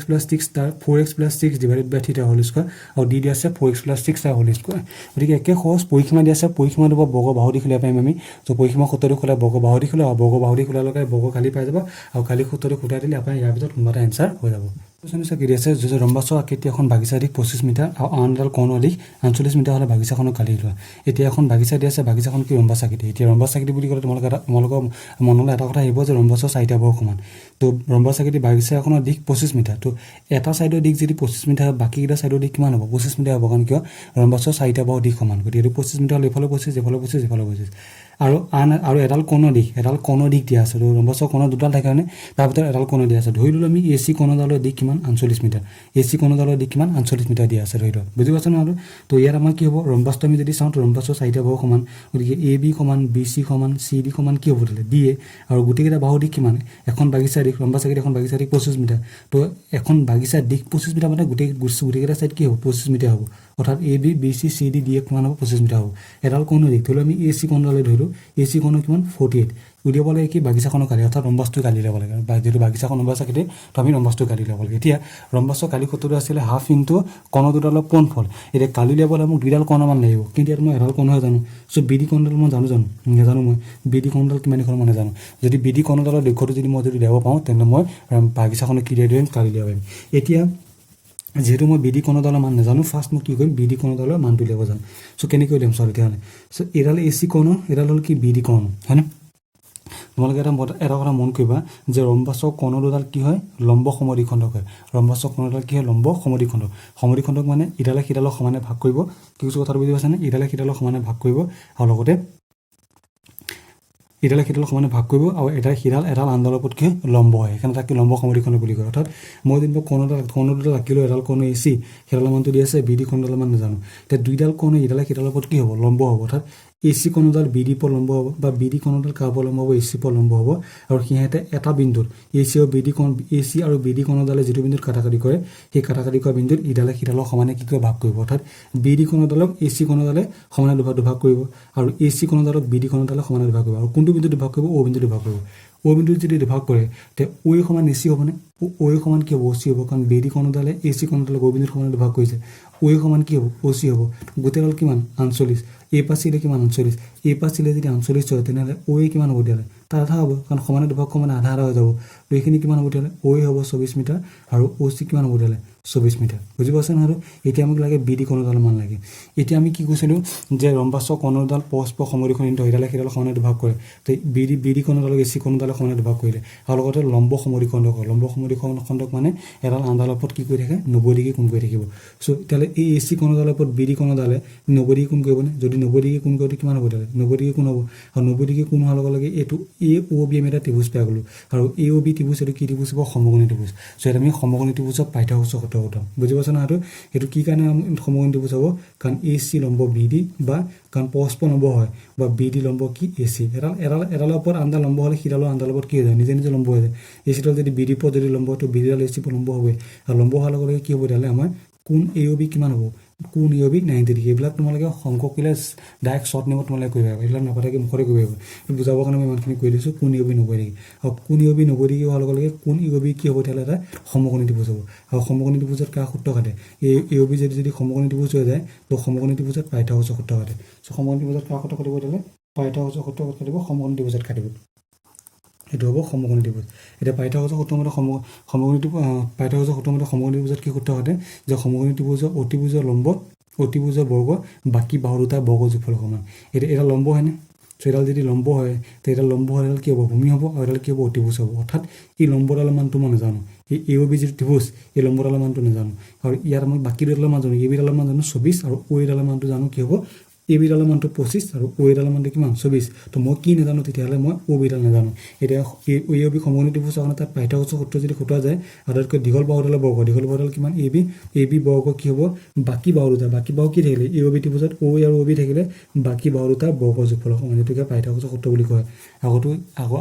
+ 6 divided by 3 the whole square আৰু d দিয়া আছে 4x + 6 the whole square গতিকে একে সহজ পৰিসীমা দিয়া আছে পৰিসীমাটো বৰ্গ বাহু দি খোলা পাইম আমি তো পৰিসীমা সূত্ৰটো খোলা বৰ্গ বাহু দি খোলা বৰ্গ বাহু দি খোলা লগাই বৰ্গ কালি পাই যাব আৰু কালি সূত্ৰটো খুঁটাই দিলে আপোনাৰ ইয়াৰ ভিতৰত কোনোবা এটা এনসাৰ হৈ যাব কোৱেশ্যনটো কি আছে যে ৰম্বাসৰ আকৃতি এখন বাগিচা দিশ 25 মিটাৰ আৰু আনডাল কোণ দিশ 48 মিটাৰ হ'লে বাগিচাখনৰ কালি লোৱা এতিয়া এখন বাগিচা দিয়া আছে বাগিচাখন কি ৰম্বাস আকৃতি এতিয়া ৰম্বাস আকৃতি বুলি ক'লে তোমালোকৰ মনলৈ এটা কথা আহিব যে ৰম্বাসৰ 4টা বাহু সমান তো ৰম্বাস আকৃতি বাগিচা এখনৰ দিশ 25 মিটাৰ তো এটা সাইডৰ দিশ যদি 25 মিটাৰ বাকি কেইটা সাইডৰ দিশ কিমান হ'ব 25 মিটাৰ হ'ব কাৰণ কিয় ৰম্বাসৰ 4টা বাহু দিশ সমান গতিকে 25 মিটাৰ এফালে 25 এফালে 25 আৰু এডাল কোণৰ দিশ দিয়া আছে তো ৰম্বাসৰ কোণ দুডাল থাকে কাৰণে তাৰ ভিতৰত এডাল কোণ দিয়া আছে ধৰি ললো আমি AC কোণডালৰ দিশ কিমান 48 মিটাৰ AC কোণডালৰ দিশ কিমান 48 মিটাৰ দিয়া আছে ধৰি লওক বুজি পাইছা ন তো ইয়াত আমাৰ কি হ'ব ৰম্বাসটো আমি যদি চাওঁ তো ৰম্বাসৰ 4টা বাহু সমান গতিকে AB সমান BC সমান CD সমান কি হ'ব তেলে DA আৰু গোটেইকেইটা বাহু দিশ কিমান এখন বাগিচা দিশ ৰম্বাস আকৃতি এখন বাগিচা দিশ 25 মিটাৰ তো এখন বাগিচা দিশ 25 মিটাৰ মানে গোটেইকেইটা সাইড কি হ'ব 25 মিটাৰ হ'ব অৰ্থাৎ AB BC CD DA কিমান হ'ব 25 মিটাৰ হ'ব এডাল কোণৰ দিশ ধৰি আমি AC কোণডালে ধৰিলো AC কোণ কিমান 48 উলিয়াব লাগে কি বাগিচাখনৰ কালি অৰ্থাৎ ৰম্বাসটো কালি ল'ব লাগে বা যেটো বাগিচাখন ৰম্বাস আকৃতি তো আমি ৰম্বাসটো কালি ল'ব লাগে এতিয়া ৰম্বাসৰ কালি সূত্ৰটো আছিলে হাফ ইনটু কোণ দুডালৰ কোণফল এতিয়া কালি ল'বলৈ মোক দুডাল কোণ মান লাগিব কিন্তু ইয়াত মই এডাল কোণহে জানো সো BD কোণডাল মই জানো নাজানো মই BD কোণডাল কিমান এখন মই নাজানো যদি BD কোণডালৰ দৈৰ্ঘ্যটো যদি মই দিব পাওঁ তেন্তে মই বাগিচাখনৰ কি দিম কালি দিব পাৰিম এতিয়া যেহেতু মই BD কোণডালৰ মান নাজানো ফাৰ্ষ্ট মই কি কৰিম BD কোণডালৰ মানটো উলিয়াব যাম সো কেনেকৈ উলিয়াম চাওক তেতিয়াহ'লে সো এডাল AC কোণ এডাল হ'ল কি BD কোণ হয়নে তোমালোকে এটা কথা মন কৰিবা যে ৰম্বাসৰ কোণ দুডাল কি হয় লম্ব সমদ্বিখণ্ডক হয় ৰম্বাসৰ কোণডাল কি হয় লম্ব সমদ্বিখণ্ডক মানে ইডালে সিডালক সমানে ভাগ কৰিব কি কিছু কথা বুজি পাইছানে ইডালে সিডালক সমানে ভাগ কৰিব আৰু লগতে ইডালে সিডালক সমানে ভাগ কৰিব আৰু এডাল আনডালৰ ওপৰত কি লম্ব হয় সেইকাৰণে তাক লম্ব সমদ্বিখণ্ড বুলি কয় অৰ্থাৎ মই যেনিবা কোণ দুডাল আঁকিলো এডাল কোণ AC সেইডালৰ মানটো দি আছে BD কোণডালৰ মান নাজানো এতিয়া দুইডাল কোণ ইডালে সিডালৰ ওপৰত কি হ'ব লম্ব হ'ব অৰ্থাৎ AC কোণডাল BD পৰ লম্ব হ'ব বা BD কোণডাল কাৰ পৰ লম্ব হ'ব AC পৰ লম্ব হ'ব আৰু সিহঁতে এটা বিন্দুত AC আৰু BD কোণডালে যিটো বিন্দুত কাটাকাটি কৰে সেই কাটাকাটি কৰা বিন্দুত ইডালে সিডালক সমানে কি কৰিব ভাগ কৰিব অৰ্থাৎ BD কোণডালক AC কোণডালে সমানে দুভাগ কৰিব আৰু AC কোণডালক BD কোণডালে সমানে দুভাগ কৰিব আৰু কোনটো বিন্দুত দুভাগ কৰিব O বিন্দুত দুভাগ কৰিব O বিন্দুত যদি দুভাগ কৰে তে O সমান AC হ'বনে O সমান কি হ'ব OC হ'ব কাৰণ BD কোণডালে AC কোণডালক O বিন্দুত সমানে দুভাগ কৰিছে O সমান কি হ'ব OC হ'ব গোটেইডাল কিমান 48 A পাছিলে কিমান 48 A পাছিলে যদি 48 হয় তেনেহ'লে O কিমান হ'ব তেতিয়াহ'লে তাৰ আধা হ'ব কাৰণ সমানে দুভাগ সমানে আধা হৈ যাব তো এইখিনি কিমান হ'ব তেতিয়াহ'লে O হ'ব 24 মিটাৰ আৰু OC কিমান হ'ব তেতিয়াহ'লে 24 মিটাৰ বুজি পাইছেনে আৰু এতিয়া আমাক লাগে BD কোণডাল মান লাগে এতিয়া আমি কি কৈছিলোঁ যে ৰম্বাসৰ কোণডাল পৰস্পৰ সমদ্বিখণ্ডিত ইডালে সিডালে সমানে দুভাগ কৰে তো BD কোণডালক AC কোণডালে সমানে দুভাগ কৰিলে আৰু লগতে লম্ব সমদ্বিখণ্ডক মানে এডাল আনডালৰ ওপৰত কি কৰি থাকে 90 ডিগ্ৰী কোণ কৰি থাকিব সো তেতিয়াহ'লে এই AC কোণডালৰ ওপৰত BD কোণডালে 90 ডিগ্ৰী কোণ কৰিবনে যদি 90 ডিগ্ৰী কোণ কৰোঁতে কিমান হ'ব তেতিয়াহ'লে 90 ডিগ্ৰী কোণ হ'ব আৰু 90 ডিগ্ৰী কোণ হোৱাৰ লগে লগে এইটো AOB আমি এটা ত্ৰিভুজ পাই গ'লোঁ আৰু AOB ত্ৰিভুজ এইটো কি ত্ৰিভুজ হ'ব সমকোণী ত্ৰিভুজ সো এটা আমি সমকোণী ত্ৰিভুজক পাইথাগোৰাছৰ সূত্ৰ উঠাম বুজি পাইছা না এইটো কি কাৰণে সমকোণী ত্ৰিভুজ হ'ব কাৰণ AC লম্ব BD বা কাৰণ পৰস্পৰ লম্ব হয় বা BD লম্ব কি AC এডালৰ ওপৰত আনডাল লম্ব হ'লে সিডালৰ আনডালৰ ওপৰত কি হৈ যায় নিজে নিজে লম্ব হৈ যায় AC ডাল যদি BD ওপৰত যদি লম্ব তো BD ডাল AC ওপৰত লম্ব হ'বই আৰু লম্ব হোৱাৰ লগে লগে কি হ'ব তেতিয়াহ'লে আমাৰ কোণ AOB কিমান হ'ব কোণ AOB 90 ডিগ্ৰী এইবিলাক তোমালোকে অংক কৰিলে ডাইৰেক্ট শ্বৰ্ট নেমত তোমালোকে কৰিব পাৰিবা এইবিলাক নাপাতাকে মুখতে কৰিব পাৰিবা বুজাবৰ কাৰণে মই ইমানখিনি কৈ দিছোঁ কোণ AOB 90 ডিগ্ৰী আৰু কোণ AOB 90 ডিগ্ৰী হোৱাৰ লগে লগে কোণ AOB কি হ'ব তেতিয়াহ'লে এটা সমকোণী ত্ৰিভুজ হ'ব আৰু সমকোণী ত্ৰিভুজত কাৰ সূত্ৰ কাটে AOB যদি সমকোণী ত্ৰিভুজ হৈ যায় তো সমকোণী ত্ৰিভুজত পাইথাগোৰাছৰ সূত্ৰ কাটে সো সমকোণী ত্ৰিভুজত কাৰ সূত্ৰ কাটিব তেতিয়াহ'লে পাইথাগোৰাছৰ সূত্ৰ কাটিব সমকোণী ত্ৰিভুজত কাটিব এইটো হ'ব সমকোণী ত্ৰিভুজ এতিয়া পাইথাগোৰাছৰ সূত্ৰ মতে সমকোণী ত্ৰিভুজত কি সূত্ৰ কাটে যে সমকোণী ত্ৰিভুজৰ অতিভুজৰ লম্ব অতিভুজৰ বৰ্গ বাকী বাহু দুটাৰ বৰ্গ যোগফলৰ সমান এটা লম্ব হয়নে সো এডাল যদি লম্ব হয় তো এডাল লম্ব হ'লে এডাল কি হ'ব ভূমি হ'ব আৰু এডাল কি হ'ব অতিভুজ হ'ব অৰ্থাৎ এই লম্বডালৰ মানটো মই নাজানো এই AOB যিটো ত্ৰিভুজ এই লম্বডালৰ মানটো নাজানো আৰু ইয়াৰ মই বাকী দুডালৰ মান জানো AB ডালৰ মান জানো 24 আৰু O ডালৰ মানটো জানো কি হ'ব AB ডালৰ মানটো 25 আৰু O ডালৰ মানটো কিমান 24 তো মই কি নাজানো তেতিয়াহ'লে মই OB ডাল নাজানো এতিয়া AOB সমকোণী ত্ৰিভুজ কাৰণে তাত পাইথাগোৰাছৰ সূত্ৰ যদি খটুৱা যায় আটাইতকৈ দীঘল বাহুডালৰ বৰ্গ কিমান AB বৰ্গ কি হ'ব বাকী বাহু কি থাকিলে AOB ত্ৰিভুজত O আৰু OB থাকিলে বাকী বাহু দুটাৰ বৰ্গ যোগফলৰ সমান এইটোকে পাইথাগোৰাছৰ সূত্ৰ বুলি কয়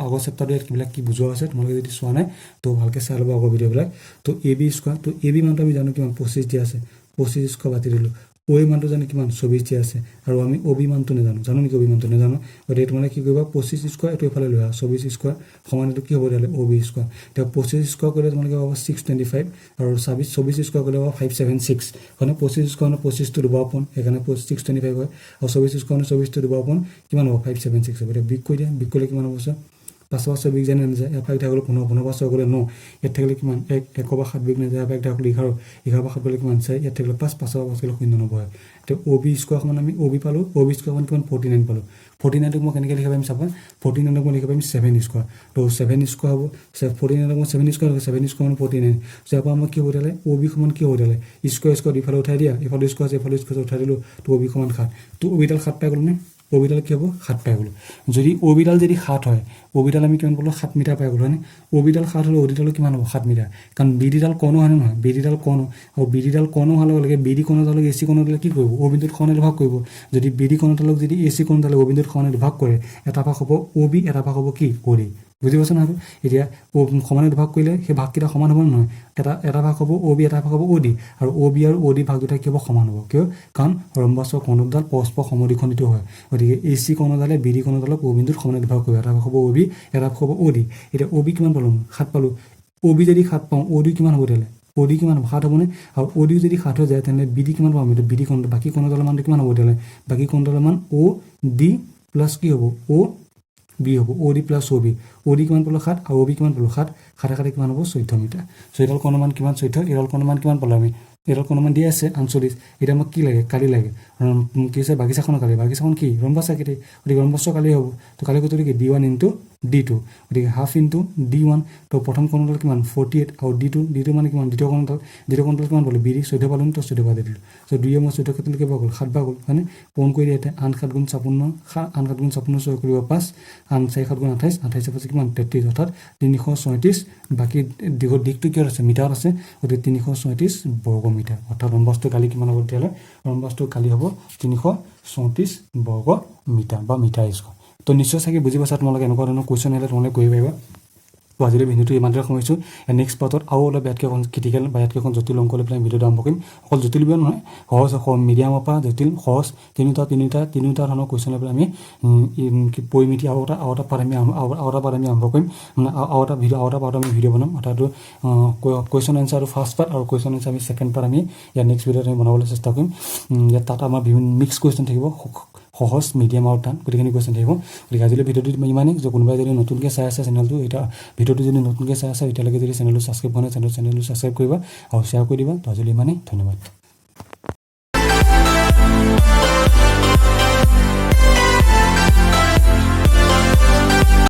আগৰ চেপ্টাৰটো ইয়াত কিবিলাক কি বুজোৱা আছে তোমালোকে যদি চোৱা নাই তো ভালকৈ চাই ল'বা আগৰ ভিডিঅ'বিলাক তো AB স্কোৱাৰ তো AB মানটো আমি জানো কিমান 25 দিয়া আছে 25 স্কোৱাৰ বাতি দিলোঁ O মানটো জানো কিমান 24 দিয়া আছে আৰু আমি OB মানটো জানো নেকি OB মানটো নাজানো গতিকে তোমালোকে কি কৰিবা 25 স্কোৱাৰ এইটো এফালে লৈ আহা 24 স্কোৱাৰ সমান এইটো কি হ'ব তেতিয়াহ'লে OB স্কোৱাৰ এতিয়া 25 স্কোৱাৰ কৰিলে তোমালোকে পাবা 625 আৰু 24 স্কোৱাৰ কৰিলে পাবা 576 মানে 25 স্কোৱাৰ 25 টো দুবাৰ পোন সেইকাৰণে 625 হয় আৰু 24 স্কোৱাৰ 24 টো দুবাৰ পোন কিমান হ'ব 576 হ'ব এতিয়া বিগ কৰি দিয়া বিগ কৰিলে কিমান হ'ব 5 বিগ জানে নাযায় এপাক থাকিলে 15 5 গ'লে 9 ইয়াত থাকিলে কিমান 1 বা 7 বিগ নাযায় এপাক থাকিলে 11 বা 7 গ'লে কিমান চাই ইয়াত থাকিলে 5 গ'লে 0 হয় এতিয়া OB স্কোৱাৰ সমান আমি OB পালোঁ OB স্কোৱাৰ সমান কিমান 49 পালোঁ 49ক মই কেনেকৈ লিখিব পাৰিম চাবা 49ক মই লিখিব পাৰিম 7 স্কোৱাৰ তো 7 স্কোৱাৰ হ'ব 49ক মই 7 স্কোৱাৰ 7 স্কোৱাৰ 49 ইয়াৰ পৰা আমাৰ কি হ'ব তেতিয়াহ'লে OB সমান কি হ'ব তেতিয়াহ'লে স্কোৱাৰ ইফালে উঠাই দিয়া ইফালে স্কোৱাৰ উঠাই দিলোঁ তো OB সমান 7 তো OB ডাল 7 পাই গ'লো নে OB ডাল কি হ'ব 7 পাই গ'লো যদি OB ডাল যদি 7 হয় OB ডাল আমি কিমান পালোঁ 7 মিটাৰ পাই গ'লো হয়নে OB ডাল 7 হ'লে OD ডাল কিমান হ'ব 7 মিটাৰ কাৰণ BD ডাল কৰ্ণ হয়নে নহয় BD ডাল কৰ্ণ আৰু BD ডাল কৰ্ণ হোৱাৰ লগে লগে BD কৰ্ণডালক AC কৰ্ণডালে কি কৰিব O বিন্দুত সমানে দুভাগ কৰিব যদি BD কৰ্ণডালক যদি AC কৰ্ণডালে O বিন্দুত সমানে দুভাগ কৰে এটা ভাগ হ'ব OB এটা ভাগ হ'ব কি OD বুজি পাইছা না এতিয়া সমানে দুভাগ কৰিলে সেই ভাগকেইটা সমান হ'ব নহয় এটা ভাগ হ'ব OB এটা ভাগ হ'ব OD আৰু OB আৰু OD ভাগ দুটা কি হ'ব সমান হ'ব কিয় কাৰণ ৰম্বাসৰ কোণডাল পৰস্পৰ সমদ্বিখণ্ডিত হয় গতিকে AC কোণডালে BD কোণডালক O বিন্দুত সমানে দুভাগ কৰিব এটা ভাগ হ'ব OB এটা ভাগ হ'ব OD এতিয়া OB কিমান পালোঁ 7 পালোঁ OB যদি 7 পাওঁ OD কিমান হ'ব তেতিয়াহ'লে OD কিমান 7 হ'বনে আৰু OD যদি 7 হৈ যায় তেনেহ'লে BD কিমান পাম এইটো BD কোণ বাকী কোণডালৰ মানটো কিমান হ'ব তেতিয়াহ'লে বাকী কোণডালৰ মান OD প্লাছ কি হ'ব OB হ'ব OD প্লাছ OD কিমান পালোঁ 7 আৰু OB কিমান পালোঁ 7 7 কিমান হ'ব 14 মিটাৰ সো এডাল কোণৰ মান কিমান 14 এডাল কোণৰ মান কিমান পালোঁ আমি এডাল কোণৰ মান দিয়া আছে 48 এতিয়া আমাক কি লাগে কালি লাগে কি আছে বাগিচাখনৰ কালি বাগিচাখন কি ৰম্বাছ আকেটে গতিকে ৰম্বাছৰ কালি হ'ব তো কালি কত কি D1 * D2 গতিকে হাফ ইনটু D1 তো প্ৰথম কোণডাল কিমান 48 আৰু D2 মানে কিমান দ্বিতীয় কোণডাল কিমান পালো BD 14 পালো তো 14 পাই দিলো সো 2 মই 14 কেটল কেবা গল 7 বা গল মানে পূৰণ কৰি দিতে 8 7 গুণ 56 8 7 গুণ 56 সৈ কৰিব 5 8 4 7 গুণ 28 28 পাছে কিমান 33 অৰ্থাৎ 337 বাকি দিকটো কি আছে মিটাৰ আছে গতিকে 337 বৰ্গ মিটাৰ অৰ্থাৎ ৰম্বসটো কালি কিমান হ'ব তেতিয়ালে ৰম্বসটো কালি হ'ব 337 বৰ্গ মিটাৰ বা মিটাৰ স্কয়াৰ তো নিশ্চয় চাগে বুজি পাছা তোমালোকে এনেকুৱা ধৰণৰ কোৱেশ্চন আহিলে তোমালোকে কৰিব পাৰিবা তো আজিলৈ ভিডিঅ'টো ইমানতে সামৰিছোঁ নেক্সট পাৰ্টত আৰু অলপ ইয়াতকৈ অকণ ক্ৰিটিকেল বা ইয়াতকৈ অকণ জটিল অংক লৈ পেলাই ভিডিঅ'টো আৰম্ভ কৰিম অকল জটিল বুলি নহয় সহজ মিডিয়ামৰ পৰা জটিল সহজ তিনিটা ধৰণৰ কুৱেশ্যন লৈ পেলাই আমি পৰিমিতি আৰু এটা পাৰ্ট আমি আৰম্ভ কৰিম আৰু এটা পাৰ্ট আমি ভিডিঅ' বনাম অৰ্থাৎ কুৱেশ্যন এনচাৰ আৰু ফাৰ্ষ্ট পাৰ্ট আৰু কুৱেশ্যন এনচাৰ আমি ছেকেণ্ড পাৰ্ট আমি ইয়াৰ নেক্সট ভিডিঅ'ত আমি বনাবলৈ চেষ্টা কৰিম ইয়াত তাত আমাৰ বিভিন্ন মিক্স কুৱেশ্যন থাকিব সহজ মিডিয়াম আৰু টান গোটেইখিনি কুৱেশ্যন থাকিব গতিকে আজিলৈ ভিডিঅ'টো ইমানেই যে কোনোবাই যদি নতুনকৈ চাই আছে চেনেলটো এটা ভিডিঅ'টো যদি নতুনকৈ চাই আছে এতিয়ালৈকে যদি চেনেলটো ছাবস্ক্ৰাইব কৰা নাই চেনেলটো ছাবস্ক্ৰাইব কৰিবা আৰু শ্বেয়াৰ কৰি দিবা তো আজিলৈ ইমানেই ধন্যবাদ